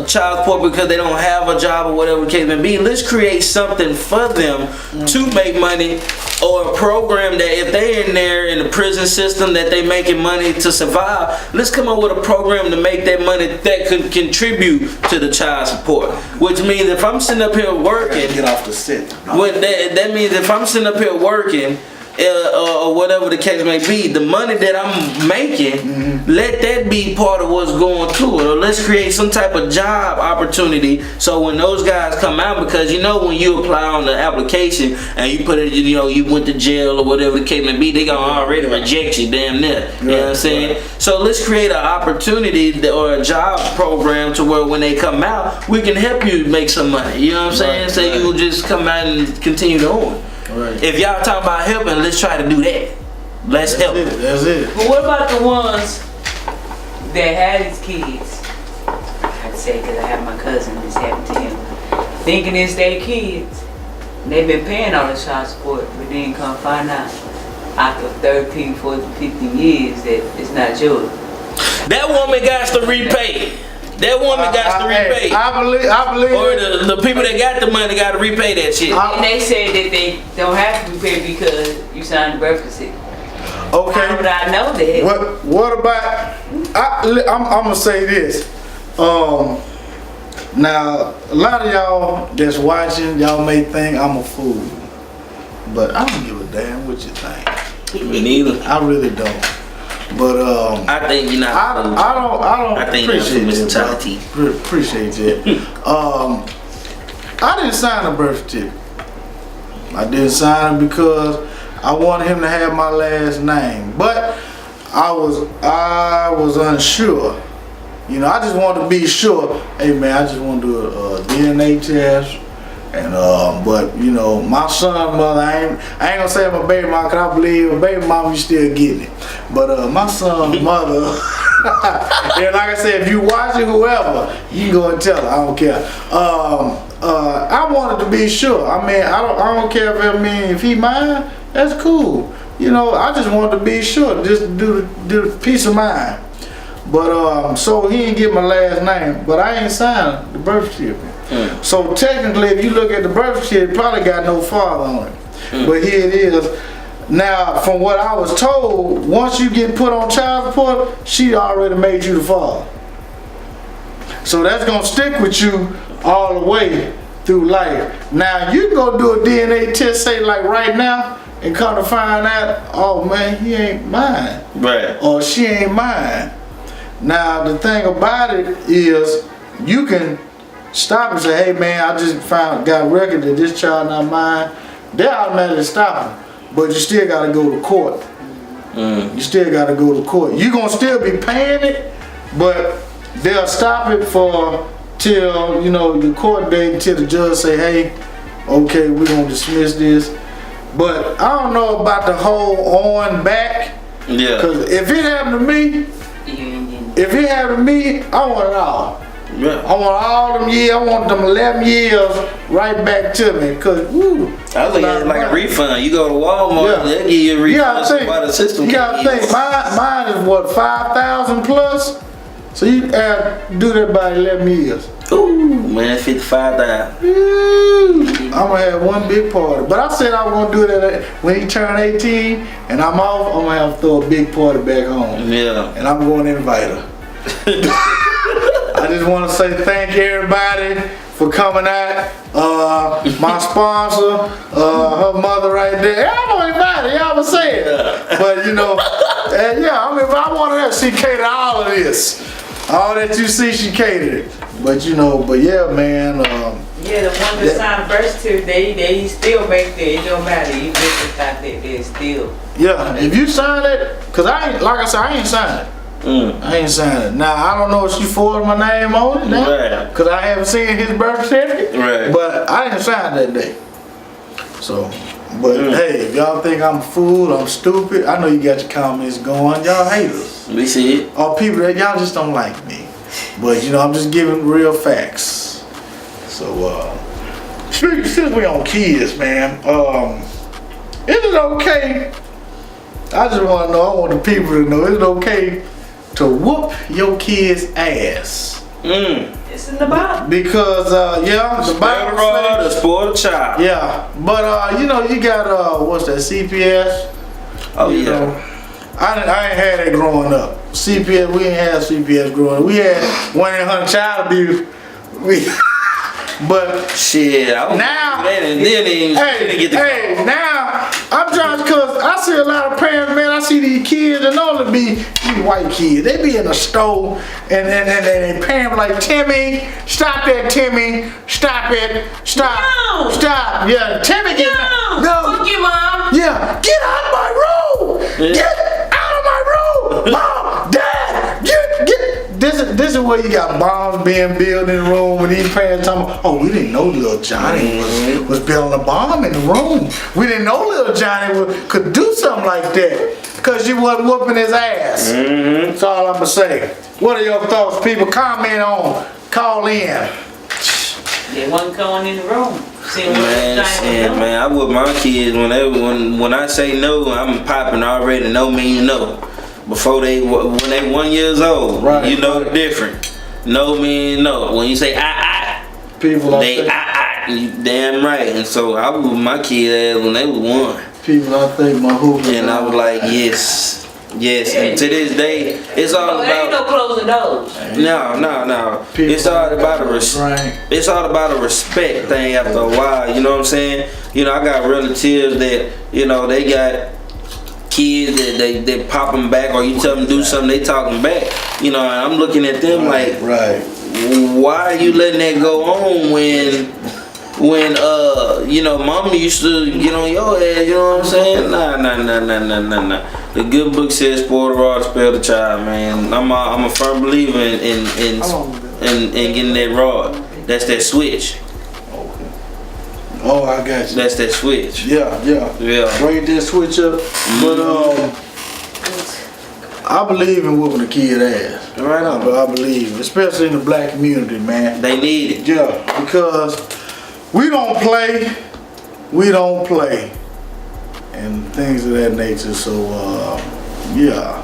child support because they don't have a job or whatever the case may be. Let's create something for them to make money, or a program that if they're in there in the prison system that they making money to survive, let's come up with a program to make that money that could contribute to the child support. Which means if I'm sitting up here working, get off the set. That means if I'm sitting up here working, or whatever the case may be, the money that I'm making, let that be part of what's going to it. Or let's create some type of job opportunity so when those guys come out, because you know when you apply on the application and you put it, you know, you went to jail or whatever the case may be, they gonna already reject you damn near. You know what I'm saying? So let's create an opportunity or a job program to where when they come out, we can help you make some money. You know what I'm saying? So you will just come out and continue to own. Right. If y'all talking about helping, let's try to do that. Let's help. That's it. But what about the ones that had his kids? I'd say because I have my cousin, this happened to him. Thinking it's their kids. They've been paying all the child support, but then come find out after 13, 14, 15 years that it's not yours. That woman got to repay. That woman got to repay. I believe. Or the people that got the money got to repay that shit. And they said that they don't have to be paid because you signed the birth certificate. Okay. How would I know that? What about? I'm gonna say this. Now a lot of y'all that's watching, y'all may think I'm a fool, but I don't give a damn what you think. Me neither. I really don't. But I think you're not. I don't. I think that's appreciate Mr. that, Tati. bro. Appreciate that. I didn't sign a birth certificate. I didn't sign it because I wanted him to have my last name, but I was unsure. You know, I just wanted to be sure. Hey man, I just want to do a DNA test. And but you know, my son mother, I ain't gonna say my baby mom, cause I believe my baby mom you still getting it. But my son mother, and like I said, if you watch it, whoever, you can go and tell her. I don't care. I wanted to be sure. I mean, I don't care if he mine. That's cool. You know, I just wanted to be sure, just do the peace of mind. But so he didn't get my last name, but I ain't signed the birth certificate. So technically, if you look at the birth certificate, it probably got no father on it. But here it is. Now, from what I was told, once you get put on child support, she already made you the father. So that's gonna stick with you all the way through life. Now you can go do a DNA test, say like right now, and come to find out, oh man, he ain't mine, Right. or she ain't mine. Now the thing about it is, you can stop and say, hey man, I just got record that this child not mine. They automatically stop him, but you still gotta go to court. You still gotta go to court. You gonna still be paying it, but they'll stop it for till, you know, the court date, until the judge say, hey, okay, we're gonna dismiss this. But I don't know about the whole on back. Yeah. Cause if it happened to me, I want it all. Yeah. I want all them years. I want them 11 years right back to me. Cause woo, I was like a refund. You go to Walmart, they'll give you a refund. By the system. You gotta think. Mine is what, 5,000 plus. So you do that by 11 years. Ooh, man, 55,000. I'm gonna have one big party. But I said I was gonna do that when he turned 18 and I'm off. I'm gonna have to throw a big party back home. Yeah. And I'm going to invite her. I just want to say thank you everybody for coming out. My sponsor, her mother right there. I'm gonna invite her. Y'all was saying. But you know, yeah. I mean, if I wanted her, she catered all of this. All that you see, she catered it. But you know, but yeah, man. Yeah, the one that signed birth certificate, they still make that. It don't matter. Even if it's not that, they still. Yeah, if you sign it, cause I ain't, like I said, I ain't signed it. I ain't signed it. Now I don't know if she forwarded my name on it now, Right. cause I haven't seen his birth certificate. Right. But I didn't sign that day. So, but hey, if y'all think I'm a fool, I'm stupid, I know you got your comments going. Y'all haters. We see it. Or people that y'all just don't like me. But you know, I'm just giving real facts. So, since we on kids, man, is it okay? I just want to know. I want the people to know. Is it okay to whoop your kid's ass? It's in the Bible. Because yeah, the Bible The spoil the child. yeah, but you know, you got what's that, CPS? Oh You yeah. know, I ain't had that growing up. CPS, we ain't have CPS growing up. We had 1-800 child abuse. But Shit. I was now, and then they didn't get the now I'm trying because I see a lot of parents, man. I see these kids and only be these white kids. They be in the store and parents like, Timmy, stop that, Timmy, stop it, stop, No. stop. Yeah, Timmy get No. Fuck you, mom. Yeah, get out of my room. Get out of my room, Mom, Dad. Get. This is where you got bombs being built in the room when these parents talking about, oh, we didn't know little Johnny was building a bomb in the room. We didn't know little Johnny could do something like that because you wasn't whooping his ass. That's all I'm gonna say. What are your thoughts, people? Comment on, call in. They wasn't going in the room. Man, I whoop my kids when I say no, I'm popping already. No means no. Before when they 1 year old, right, you know the difference. No means no. When you say people they you damn right. And so I whooped my kid ass when they was 1. People I think my hoop. And I was like, yes. And to this day, it's all There ain't no about. closing doors. No. It's all about it's all about a respect thing after a while. You know what I'm saying? You know, I got relatives that they got kids that they pop them back, or you tell them to do something, they talk them back. You know, and I'm looking at them like, why are you letting that go on when mama used to get on your ass, you know what I'm saying? Nah. The good book says spoil the rod, spare the child, man. I'm a firm believer in getting that rod. That's that switch. Oh, I got you. That's that switch. Yeah. Break that switch up. But I believe in whooping a kid ass. Right on. But I believe, especially in the black community, man. They need it. Yeah, because we don't play, and things of that nature. So, yeah.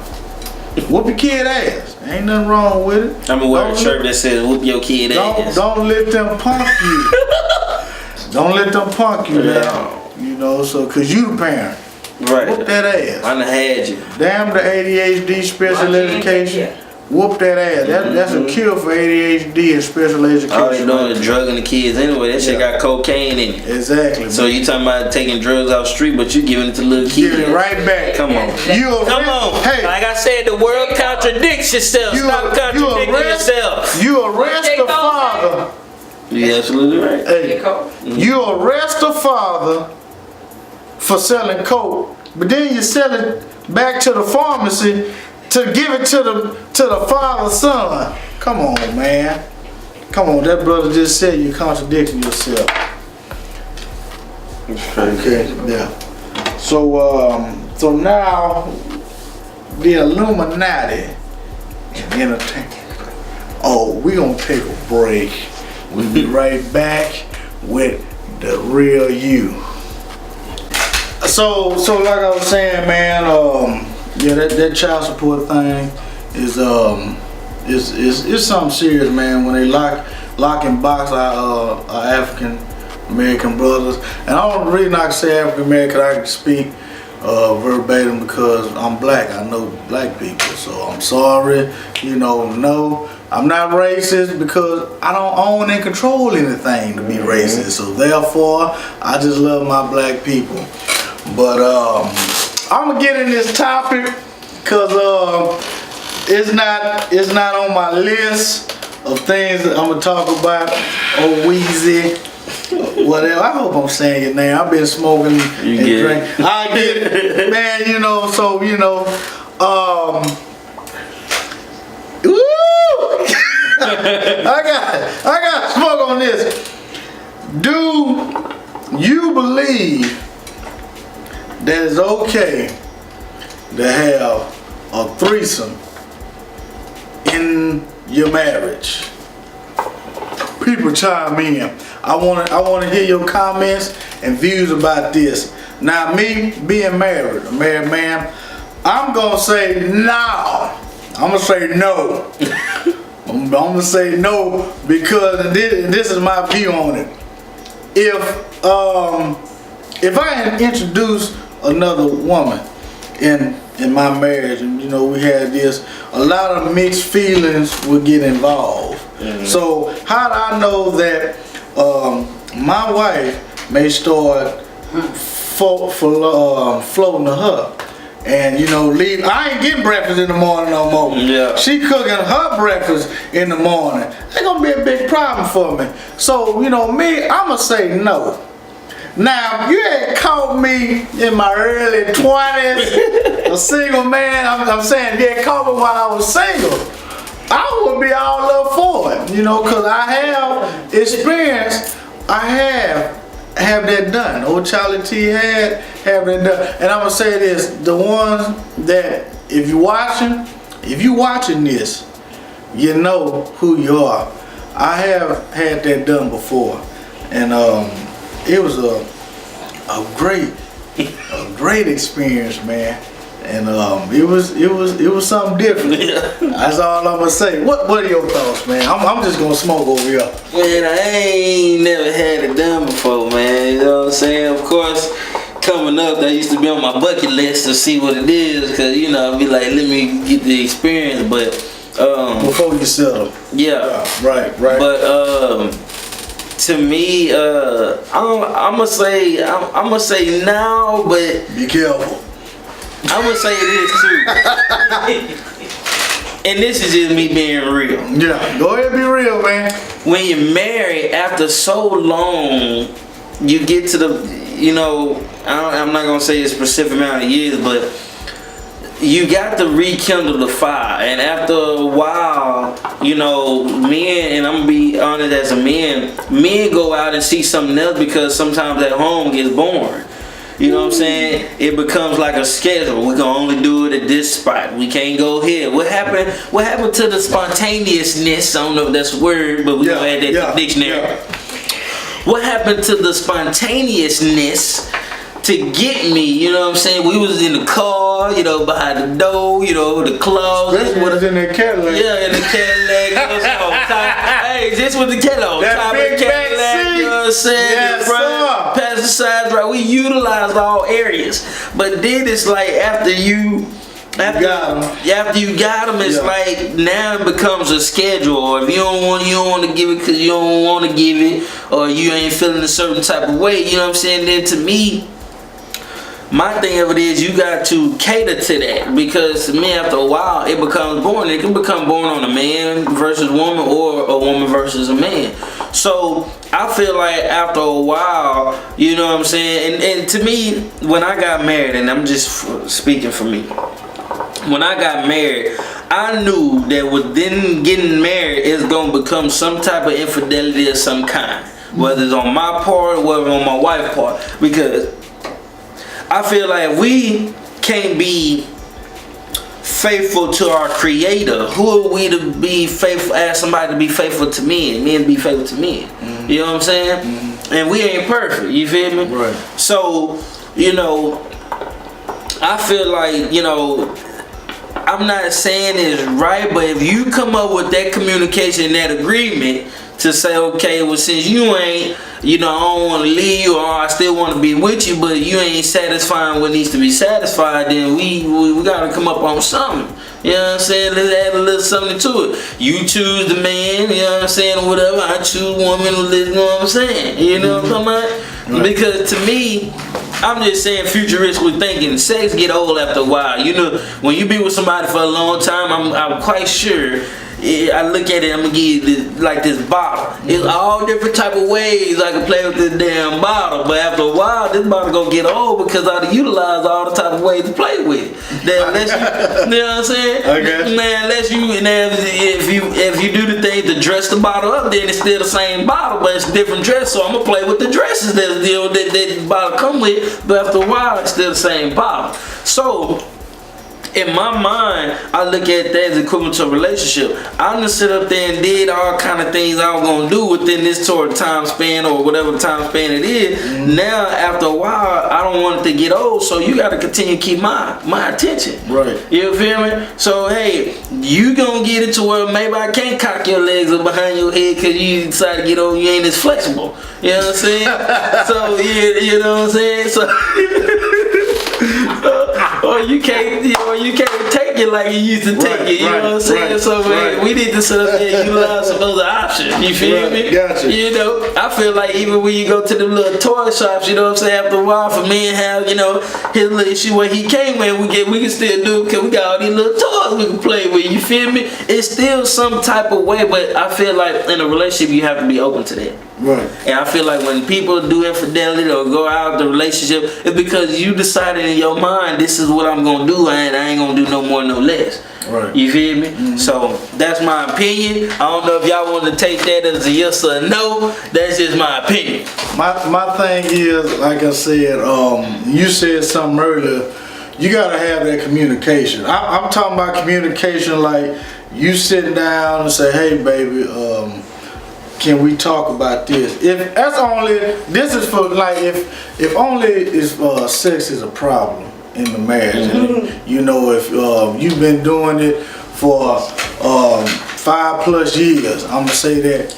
Whoop your kid ass. Ain't nothing wrong with it. I'm gonna wear a shirt that says "Whoop your kid ass." Don't let them punk you. Don't let them punk you down. You know, so cause you the parent. Right. Whoop that ass. I done had you. Damn the ADHD special education. Whoop that ass. That's a cure for ADHD and special education. All they doing is drugging the kids anyway. That shit got cocaine in it. Exactly. So you talking about taking drugs out the street, but you giving it to little kids. Give it right back. Come on. Come on. Hey. Like I said, the world contradicts yourself. Stop contradicting yourself. You arrest the father. You're absolutely right. Hey, you arrest the father for selling coke, but then you sell it back to the pharmacy to give it to the father's son. Come on, man. Come on, that brother just said you're contradicting yourself. Okay, yeah. So now the Illuminati and entertainment. Oh, we gonna take a break. We'll be right back with the real you. So like I was saying, man, that child support thing is something serious, man. When they lock and box our African American brothers, and I don't really not say African American. I can speak verbatim because I'm black. I know black people, so I'm sorry. No, I'm not racist because I don't own and control anything to be racist. So therefore, I just love my black people. But I'm gonna get in this topic because it's not on my list of things that I'm gonna talk about. Oh, Weezy, whatever. I hope I'm saying your name. I've been smoking and drinking. I get it, man. Woo! I got smoke on this. Do you believe that it's okay to have a threesome in your marriage? People chime in. I want to hear your comments and views about this. Now, me being married, a married man, I'm gonna say no. I'm gonna say no. I'm gonna say no because this is my view on it. If I introduce another woman in my marriage, and we had this, a lot of mixed feelings would get involved. So how do I know that my wife may start floating to her. And you know, I ain't getting breakfast in the morning no more. Yeah. She cooking her breakfast in the morning. That's gonna be a big problem for me. So, you know, me, I'ma say no. Now, if you had caught me in my early 20s, a single man, I'm saying, if you had caught me while I was single, I would be all up for it, you know, because I have experience, I have that done. Old Charlie T have that done. And I'm going to say this, the ones that, if you watching this, you know who you are. I have had that done before. And it was a great experience, man. And it was something different. That's all I'm gonna say. What are your thoughts, man? I'm just gonna smoke over here. Man, I ain't never had it done before, man. You know what I'm saying? Of course, coming up, that used to be on my bucket list to see what it is, cause you know, I'd be like, let me get the experience. But before you settle. Yeah. Right. But to me, I'ma say now, but be careful. I'm gonna say this too, and this is just me being real. Yeah, go ahead, be real, man. When you're married after so long, you get to the, you know, I'm not gonna say a specific amount of years, but you got to rekindle the fire. And after a while, you know, men, and I'm gonna be honest as a men go out and see something else because sometimes at home gets boring. You know what I'm saying? It becomes like a schedule. We can only do it at this spot. We can't go here. What happened to the spontaneousness? I don't know if that's a word, but we gonna add that to the dictionary. Yeah. What happened to the spontaneousness to get me? You know what I'm saying? We was in the car, you know, behind the door, you know, the closet. What is in that Cadillac? Yeah, in the Cadillac. You know what I'm saying? Hey, just with the Cadillac. That big Cadillac, you know what I'm saying? Yes, front, pesticides, right? We utilized all areas. But then it's like after you got them, it's like now it becomes a schedule. Or if you don't want to give it because you don't want to give it, or you ain't feeling a certain type of way, you know what I'm saying? Then to me, my thing of it is you got to cater to that, because to me after a while it becomes boring. It can become boring on a man versus woman or a woman versus a man. So I feel like after a while, you know what I'm saying, and to me when I got married, and I'm just speaking for me, when I got married, I knew that within getting married it's gonna become some type of infidelity of some kind, whether it's on my part or whether on my wife's part, because I feel like we can't be faithful to our Creator. Who are we to be faithful? Ask somebody to be faithful to men. Men be faithful to men. Mm-hmm. You know what I'm saying? Mm-hmm. And we ain't perfect. You feel me? Right. So, you know, I feel like, you know, I'm not saying it's right, but if you come up with that communication, that agreement to say, okay, well, since you ain't, you know, I don't want to leave you, or I still want to be with you, but you ain't satisfying what needs to be satisfied, then we got to come up on something. You know what I'm saying? Let's add a little something to it. You choose the man, you know what I'm saying, or whatever. I choose woman, you know what I'm saying? You know what I'm talking about? Right. Because to me, I'm just saying futuristic thinking. Sex get old after a while. You know, when you be with somebody for a long time, I'm quite sure. I look at it, I'm gonna give you this bottle. It's all different type of ways I can play with this damn bottle. But after a while, this bottle gonna get old because I utilize all the type of ways to play with it. You know what I'm saying? Okay. Man, if you do the thing to dress the bottle up, then it's still the same bottle, but it's a different dress. So I'm gonna play with the dresses that the bottle come with. But after a while, it's still the same bottle. So in my mind, I look at that as equivalent to a relationship. I done sit up there and did all kind of things I was gonna do within this sort of time span or whatever time span it is. Mm-hmm. Now, after a while, I don't want it to get old, so you gotta continue to keep my attention. Right. You feel me? So, hey, you gonna get it to where maybe I can't cock your legs up behind your head because you decide to get old, you ain't as flexible. You know what I'm saying? So, you know what I'm saying? So, or you can't take it like you used to take it. You know what I'm saying? So man, we need to sit up there and utilize some other options. You feel me? Gotcha. You know, I feel like even when you go to the little toy shops, you know what I'm saying? After a while, for me and have, you know, his little issue where he came in, we can still do it because we got all these little toys we can play with. You feel me? It's still some type of way, but I feel like in a relationship you have to be open to that. Right. And I feel like when people do infidelity or go out the relationship, it's because you decided in your mind, this is what I'm gonna do, and I ain't gonna do no more, no less. Right. You feel me? So that's my opinion. I don't know if y'all want to take that as a yes or a no. That's just my opinion. My thing is, like I said, you said something earlier. You gotta have that communication. I'm talking about communication like you sitting down and say, hey baby, can we talk about this? If that's only, this is for like if only if sex is a problem in the marriage, and you know, if you've been doing it for 5+ years, I'm gonna say that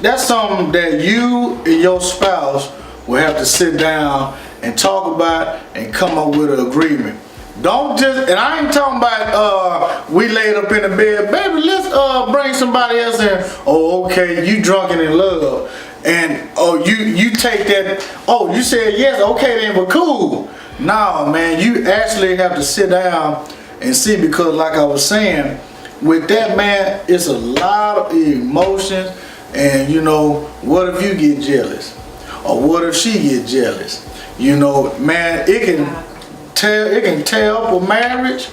that's something that you and your spouse will have to sit down and talk about and come up with an agreement. Don't just, and I ain't talking about we laid up in the bed, baby, let's bring somebody else in. Oh, okay, you drunken in love. And you take that, oh, you said yes, okay then, but cool. No, man, you actually have to sit down and see, because like I was saying, with that, man, it's a lot of emotions. And you know, what if you get jealous? Or what if she get jealous? You know, man, it can tear up a marriage,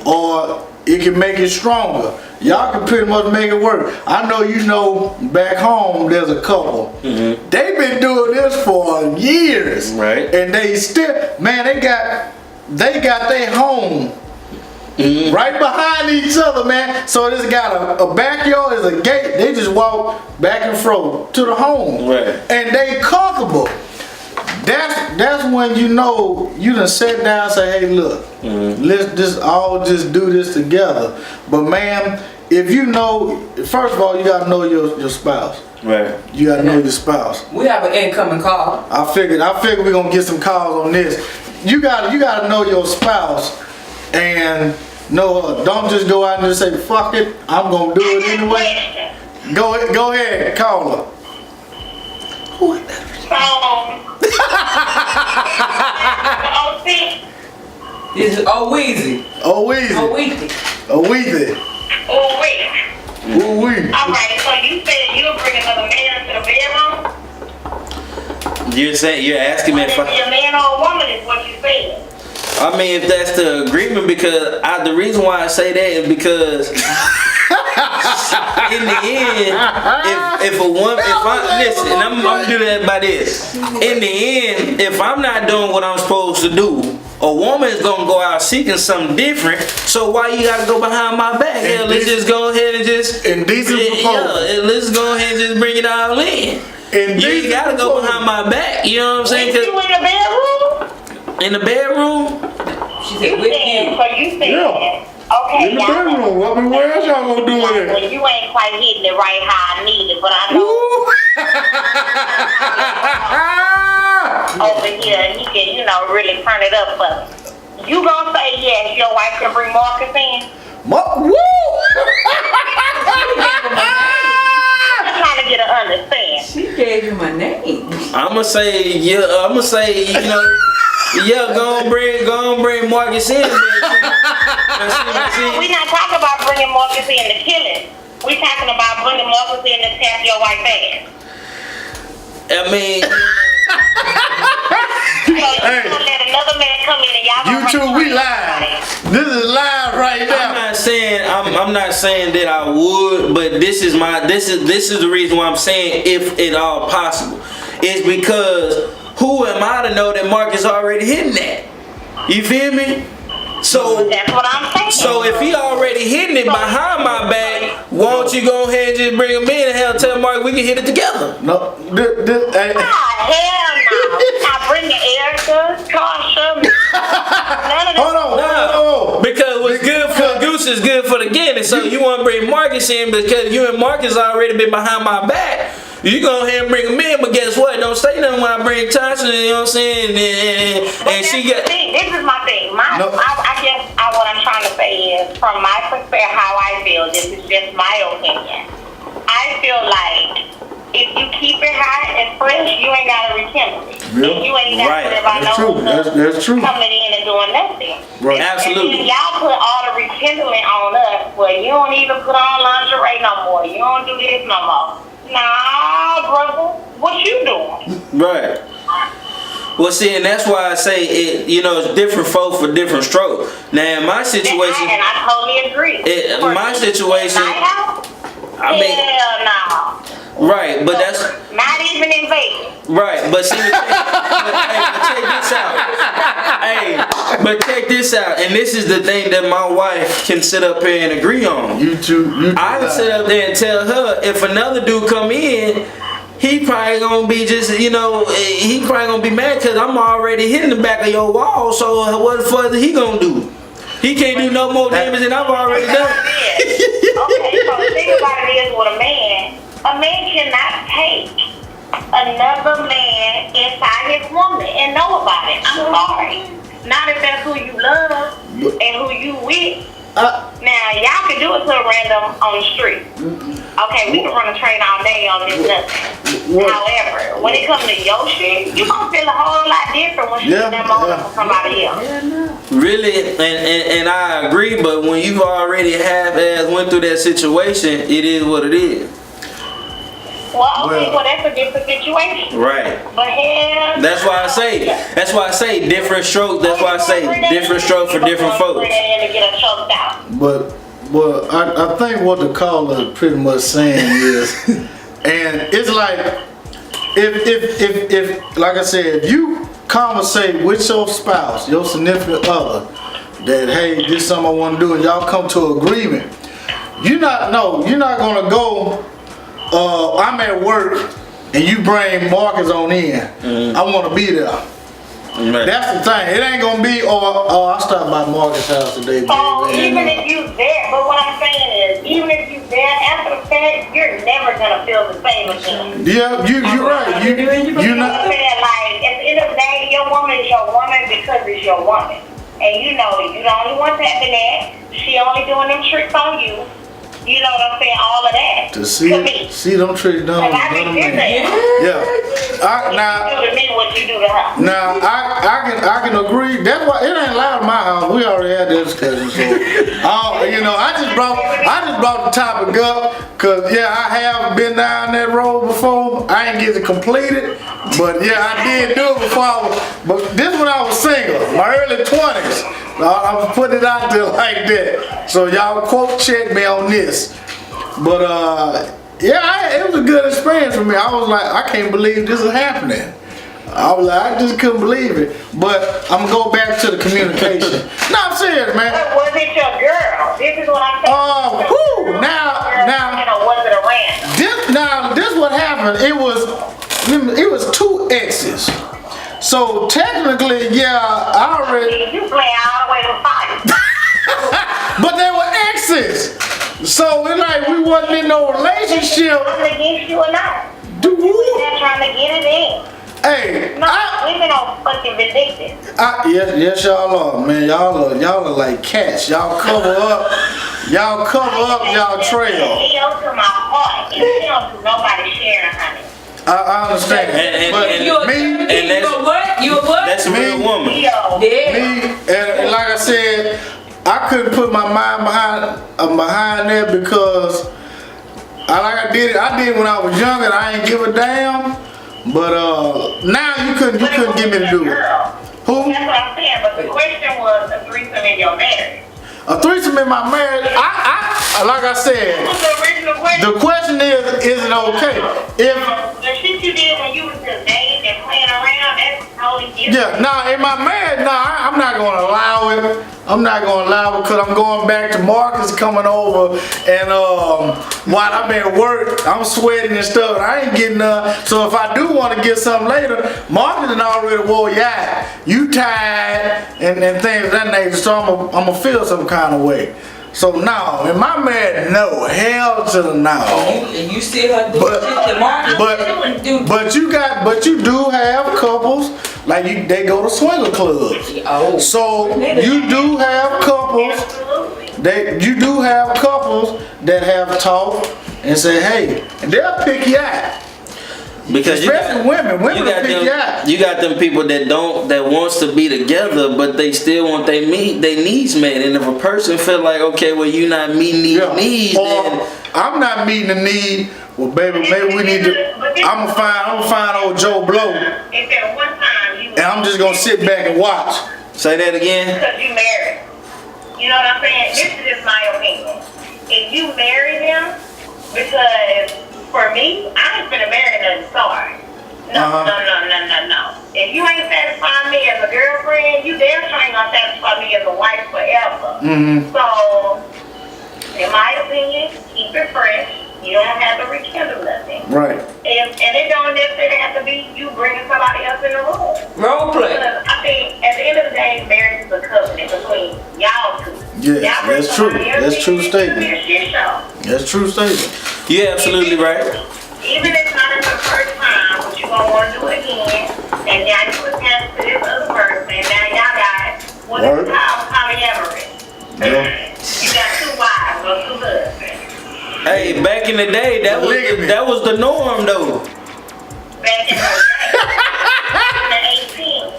or it can make it stronger. Y'all can pretty much make it work. I know, you know, back home there's a couple. They've been doing this for years, Right. And they still, man, they got their home right behind each other, man. So it's got a backyard, there's a gate. They just walk back and forth to the home, Right. and they comfortable. That's when you know you done sat down and say, hey, look, let's just all just do this together. But man, if you know, first of all, you gotta know your spouse. Right. You gotta know your spouse. We have an incoming call. I figured we're gonna get some calls on this. You gotta know your spouse, and no, don't just go out and just say, fuck it, I'm gonna do it anyway. Go ahead, call her. This is Weezy. Oh, Weezy. Weezy. Oh, Weezy. Oh, wait. Ooh, wee. All right, so you said you'll bring another man to the bedroom? You're asking me if Whether it be a man or a woman is what you said. I mean, if that's the agreement, because the reason why I say that is because in the end, if a woman, listen, and I'm gonna do that by this. In the end, if I'm not doing what I'm supposed to do, a woman is gonna go out seeking something different. So why you gotta go behind my back? Yeah, let's just go ahead and just Indecent proposal. let's go ahead and just bring it all in. You ain't gotta go behind my back. You know what I'm saying? Is you in the bedroom? In the bedroom. She said with you. So you said, Yeah. okay, In the y'all bedroom. What else y'all gonna do with it? well, you ain't quite hitting it right how I need it, but I know over here he can, you know, really turn it up for me. You gonna say yes, your wife can bring Marcus in? Woo! I'm trying to get an understand. She gave him a name. I'ma say, you know, yeah, go on bring Marcus in. We not talking about bringing Marcus in to kill him. We talking about bringing Marcus in to tap your white ass. I mean, So you gonna let another man come in and y'all gonna You two, we live. This is live right I'm now. not saying that I would, but this is the reason why I'm saying if at all possible. It's because who am I to know that Marcus already hitting that? You feel me? So that's what I'm saying. So if he already hitting it behind my back, why don't you go ahead and just bring him in and tell Mark we can hit it together? No, hell no. Not bringing Erica, Tasha, none of them. hold on. Because what's good for the goose is good for the gander. So you want to bring Marcus in because you and Marcus already been behind my back. You go ahead and bring him in, but guess what? Don't say nothing when I bring Tasha, you know what I'm saying? And she got. This is my thing. I guess what I'm trying to say is, from my perspective, how I feel, this is just my opinion. I feel like if you keep it hot and fresh, you ain't got to rekindle it. Yeah. And you ain't got to worry about That's true. That's true. coming in and doing nothing. Right. Absolutely. And then y'all put all the rekindling on us. Well, you don't even put on lingerie no more. You don't do this no more. Nah, brother. What you doing? Right. Well, see, and that's why I say it. You know, it's different folk for different stroke. Now, in my situation, And I totally agree. My situation, I mean, hell no. right, but that's Not even in Vegas. right. But see, but check this out. Hey, but check this out, and this is the thing that my wife can sit up here and agree on. You two. I can sit up there and tell her if another dude come in, he probably gonna be just, you know, he probably gonna be mad because I'm already hitting the back of your wall. So what the fuck is he gonna do? He can't do no more damage than I've already done. Okay, so the thing about it is with a man cannot take another man inside his woman and know about it. I'm sorry. Not if that's who you love and who you with. Now, y'all can do it to a random on the street. Okay, we can run a train all day on this nothing. However, when it comes to your shit, you gonna feel a whole lot different when you get that moment from somebody else. Really, and I agree, but when you've already half-ass went through that situation, it is what it is. Well, okay, well that's a different situation. Right. But hell, That's why I say different strokes. That's why I say different strokes for different folks. But I think what the caller pretty much saying is, and it's like if like I said, if you conversate with your spouse, your significant other, that hey, this is something I want to do, and y'all come to an agreement, you're not gonna go. I'm at work and you bring Marcus on in. I want to be there. Right. That's the thing. It ain't gonna be, I stopped by Marcus' house today. Oh, baby. even if you there, but what I'm saying is, even if you there after the fact, you're never gonna feel the same again. Yeah, you're right. You're You know not. what I'm saying? Like, at the end of the day, your woman is your woman because it's your woman. And you know you the only one tapping that. She only doing them tricks on you. You know what I'm saying? All of that. To see them tricks done. I can hear that. Yeah. You do to me what you do to her. Now I can agree. That's why it ain't loud in my house. We already had this discussion. So, I just brought the topic up because I have been down that road before. I ain't get it completed, but I did do it before. But this when I was single, my early 20s. I'm putting it out there like that. So y'all quote check me on this. But it was a good experience for me. I was like, I can't believe this is happening. I was like, I just couldn't believe it. But I'm gonna go back to the communication. No, I'm serious, man. Was it your girl? This is what I'm saying. Oh, now, was it a random? this what happened. It was two exes. So technically, I already. You play all the way to 5. But they were exes. So it's like we wasn't in no relationship. I'm against you or not. Do They're trying to get it in. Hey, No, women are fucking vindictive. yes, y'all are, man. Y'all are like cats. Y'all cover up y'all trail. It goes to my heart. It don't do nobody sharing, honey. I understand. That's a real woman. Me, and like I said, I couldn't put my mind behind that because I did it when I was younger and I ain't give a damn. But now you couldn't get me to do it. Who? That's what I'm saying. But the question was a threesome in your marriage. A threesome in my marriage. I like I said. What was the original question? The question is it okay if? The shit you did when you was just dating and playing around, that's totally different. In my marriage, I'm not gonna allow it. I'm not gonna allow it because I'm going back to Marcus coming over and while I'm at work, I'm sweating and stuff and I ain't getting none. So if I do want to get something later, Marcus done already wore you tired and things of that nature. So I'm gonna feel some kind of way. So no, in my marriage, no, hell to the no. And you see her do shit that Marcus do. But you do have couples like they go to swinger clubs. Oh. So you do have couples Absolutely. you do have couples that have talked and say, hey, and they'll pick you out. Because especially women will pick you out. You got them people that wants to be together, but they still want their needs met. And if a person feel like, okay, well, you not meeting these needs, or then I'm not meeting the need. Well, baby, maybe we need to. I'm gonna find old Joe Blow, and I'm just gonna sit back and watch. Say that again. Because you married. You know what I'm saying? This is just my opinion. If you marry them, because for me, I ain't finna marry nothing sorry. No. If you ain't satisfying me as a girlfriend, you damn sure ain't gonna satisfy me as a wife forever. So, in my opinion, keep it fresh. You don't have to rekindle nothing. Right. And it don't necessarily have to be you bringing somebody else in the room. Role play. Because I think at the end of the day, marriage is a covenant between y'all two. Yes, Y'all bring that's true. somebody else That's in, true it's statement. gonna be a shit show. That's true statement. You're absolutely right. Even if it's not in the first time, but you gonna want to do it again, and now you attach to this other person, and now y'all got what is called polyamory. Yeah. You got two wives or two husbands. Hey, back in the day, that was the norm though. Back in the 18.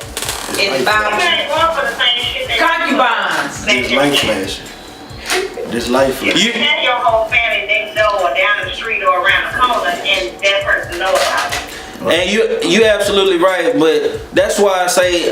It's You ain't going for the same shit that concubines. This life flashing. This life flashing. You have your whole family next door or down the street or around the corner, and that person knows about it. And you absolutely right, but that's why I say,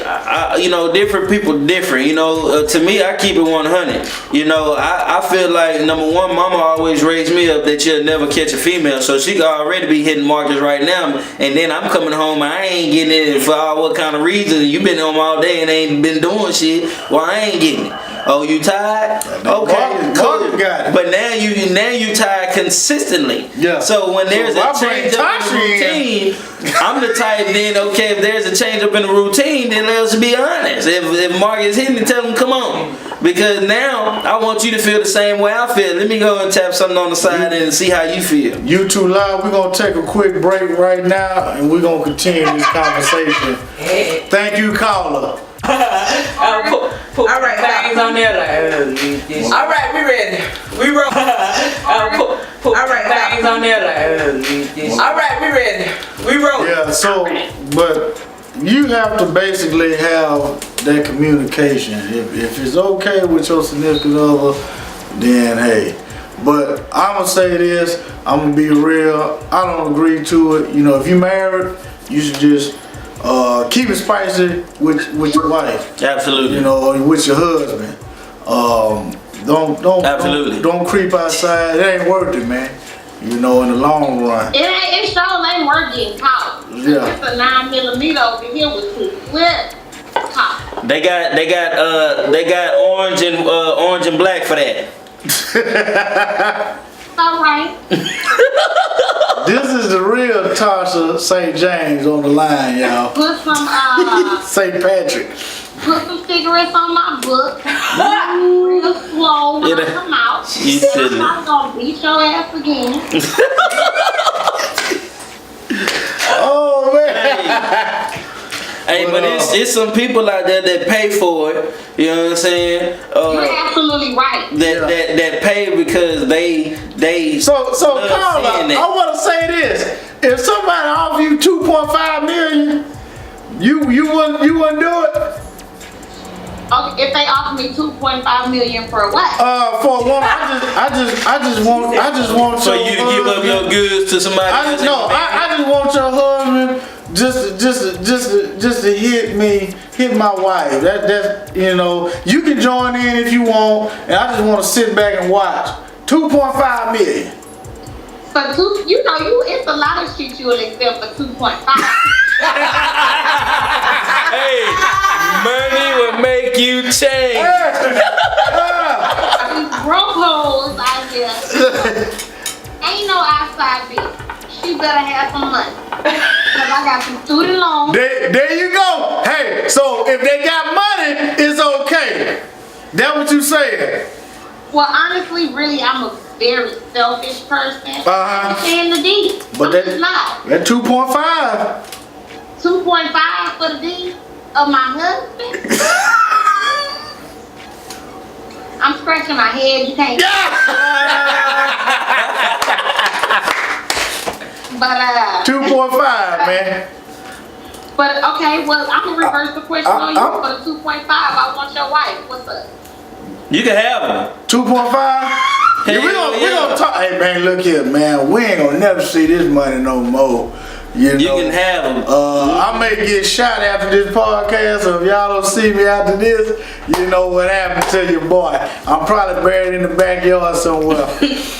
you know, different people different. You know, to me, I keep it 100. You know, I feel like, number one, mama always raised me up that you'll never catch a female, so she could already be hitting markers right now. And then I'm coming home, I ain't getting it for what kind of reason. You been home all day and ain't been doing shit. Well, I ain't getting it. Oh, you tired? Okay, cool. But now you tired consistently. Yeah. So when there's a change up in the routine, I'm the type then, okay, if there's a change up in the routine, then let's be honest. If Mark is hitting it, tell him come on. Because now I want you to feel the same way I feel. Let me go and tap something on the side and see how you feel. You too loud. We're gonna take a quick break right now, and we're gonna continue this conversation. Thank you, caller. Put All right, things on there like, All right, we ready. We roll. put All right, things on there like, All right, we ready. We roll. Yeah. So, but you have to basically have that communication. If it's okay with your significant other, then hey. But I'm gonna say this. I'm gonna be real. I don't agree to it. You know, if you married, you should just keep it spicy with your wife. Absolutely. You know, or with your husband. Don't creep outside. It ain't worth it, man. You know, in the long run. It sure ain't worth getting caught. Yeah. It's a 9mm over here with two flip caught. They got orange and black for that. All right. This is the real Tasha St. James on the line, y'all. Put some St. Patrick. put some cigarettes on my book. Real slow when I come out. You silly. I'm gonna beat your ass again. Oh man. Hey, but it's some people out there that pay for it. You know what I'm saying? You're absolutely right. That pay because they. So love Carla, seeing it. I want to say this: if somebody offer you 2.5 million, you wouldn't do it. Okay, if they offer me 2.5 million for what? For a woman, I just want So your you to give up husband- your goods to somebody I else? just want your husband just to hit my wife. That you know, you can join in if you want, and I just want to sit back and watch. 2.5 million. For it's a lot of shit you will accept for 2.5. Hey, money will make you change. These broke hoes out here. Ain't no outside bitch. She better have some money. Cause I got some student loans. There you go. Hey, so if they got money, it's okay. That what you saying? Well, honestly, really, I'm a very selfish person. And the D. But I'm not. That 2.5. 2.5 for the D of my husband. I'm scratching my head. You can't. But 2.5, man. But okay, well, I'm gonna reverse the question on you for the 2.5. I want your wife. What's up? You can have them. 2.5. Yeah, we gonna talk. Hey man, look here, man. We ain't gonna never see this money no more. You know, can have them. I may get shot after this podcast, so if y'all don't see me after this, you know what happened to your boy. I'm probably buried in the backyard somewhere.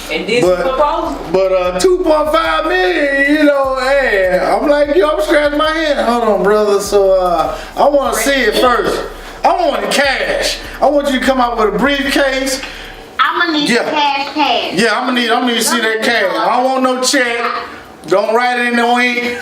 And this proposal. But 2.5 million, you know, hey, I'm like, yo, I'm scratching my head. Hold on, brother. So I want to see it first. I want the cash. I want you to come out with a briefcase. I'm gonna need the cash. Yeah, I'm gonna need to see that cash. I don't want no check. Don't write it in no ink.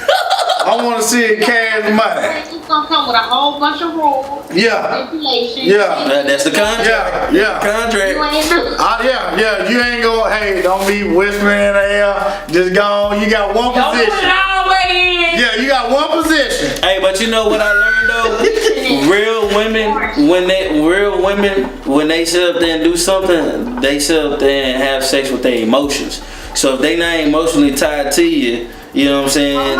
I want to see it cash money. It's gonna come with a whole bunch of rules. Yeah. Stipulations. Yeah. That's the contract. Yeah. Contract. You ain't do. Yeah. You ain't gonna, hey, don't be whispering in the air. Just go on. You got one Don't put it position. all the way in. Yeah, you got one position. Hey, but you know what I learned though? Real women when they sit up there and do something, they sit up there and have sex with their emotions. So if they not emotionally tied to you, you know what I'm saying?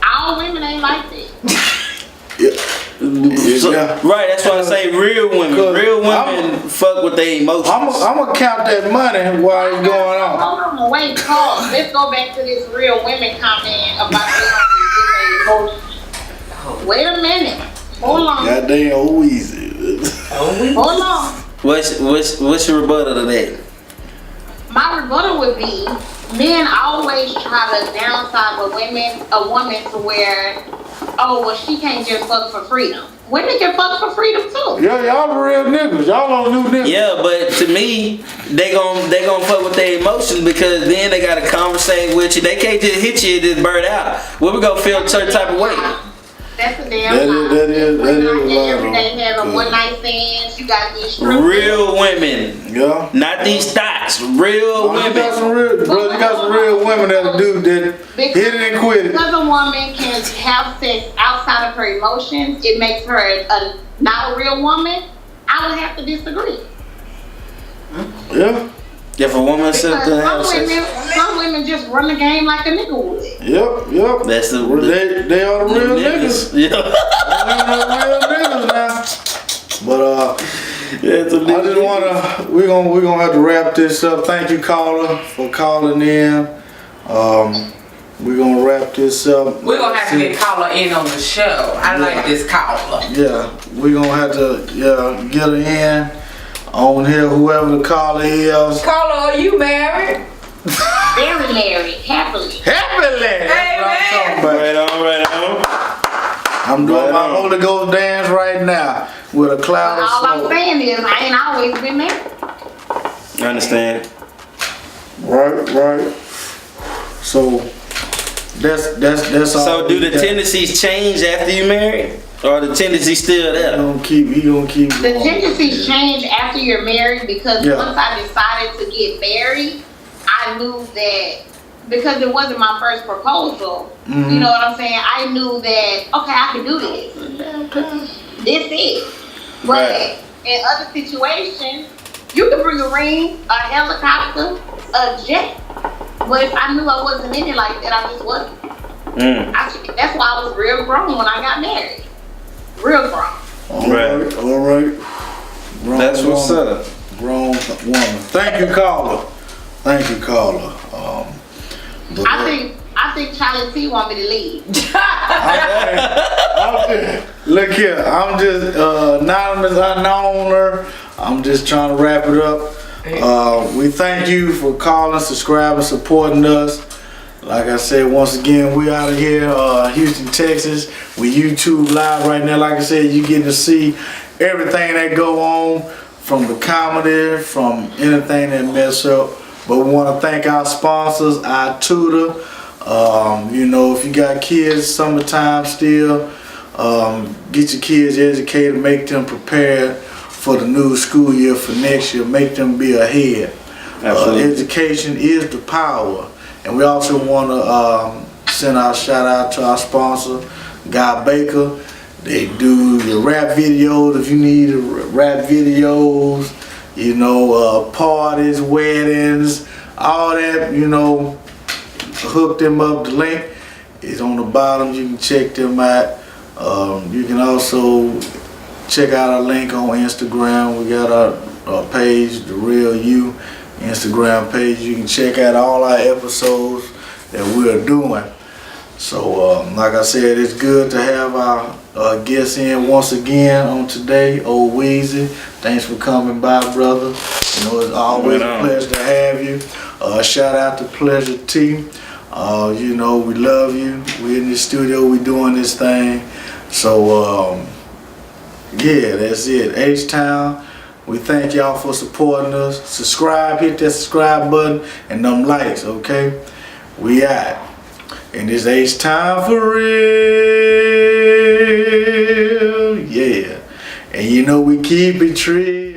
All women ain't like that. So, right, that's why I say real women. Real women fuck with their emotions. I'm gonna count that money while it's going on. Hold on, wait, pause. Let's go back to this real women comment about their emotions. Wait a minute. Hold on. Goddamn easy. Hold on. What's your rebuttal to that? My rebuttal would be, men always try to downside a woman to where, oh, well, she can't just fuck for freedom. Women can fuck for freedom too. Yeah, y'all real niggas. Y'all don't new niggas. Yeah, but to me, they gon' fuck with their emotions because then they gotta conversate with you. They can't just hit you and just bird out. Well, we gonna feel a certain type of way. That's a damn lie. That is a lie. Every day having one night stands. You got these strippers. Real women. Yeah. Not these thoughts. Real You got some real, bro. You got some real women that'll do that. Hit it and quit it. Because a woman can have sex outside of her emotions, it makes her not a real woman. I would have to disagree. Yeah. If a woman sits up there and have sex. Some women just run the game like a nigga would. Yep. That's the They are the real niggas. Yeah. They are real niggas now. But I just wanna we gonna have to wrap this up. Thank you, caller, for calling in. We're gonna wrap this up. We're gonna have to get caller in on the show. I like this caller. Yeah, we're gonna have to get her in on here, whoever the caller is. Caller, are you married? Very married, happily. Happily! Hey, man. Right on. I'm doing my Holy Ghost dance right now with a cloud But all of I'm smoke. saying is, I ain't always been married. I understand. Right. So that's all. So do the we got. tendencies change after you marry? Or the tendencies still He there? gonna keep The going. tendencies change after you're married because Yeah. once I decided to get married, I knew that because it wasn't my first proposal, Mm-hmm. you know what I'm saying? I knew that, okay, I can do this. This is. But Right. in other situations, you can bring a ring, a helicopter, a jet. But if I knew I wasn't in it like that, I just wasn't. That's why I was real grown when I got married. Real grown. All right. Grown That's what's woman. up. Grown woman. Thank you, caller. But I think Charlie T want me to leave. look here, I'm just anonymous unknowner. I'm just trying to wrap it up. We thank you for calling, subscribing, supporting us. Like I said, once again, we out of here, Houston, Texas. We YouTube live right now. Like I said, you get to see everything that go on, from the comedy, from anything that mess up. But we want to thank our sponsors, our tutor. If you got kids, summertime still, get your kids educated, make them prepared for the new school year for next year, make them be ahead. Education is the power. And we also want to send our shout out to our sponsor, Guy Baker. They do your rap videos if you need rap videos. you know, parties, weddings, all that, you know, hook them up. The link is on the bottom. You can check them out. You can also check out our link on Instagram. We got our page, The Real You Instagram page. You can check out all our episodes that we're doing. So, like I said, it's good to have our guests in once again on today. Old Weezy, thanks for coming by, brother. You know, it's always a pleasure to have you. Shout out to Pleasure T. You know, we love you. We're in the studio, we doing this thing. So, yeah, that's it. H-Town, we thank y'all for supporting us. Subscribe, hit that subscribe button and them likes, okay? We out. And it's H-Town for real, yeah. And you know we keep it real.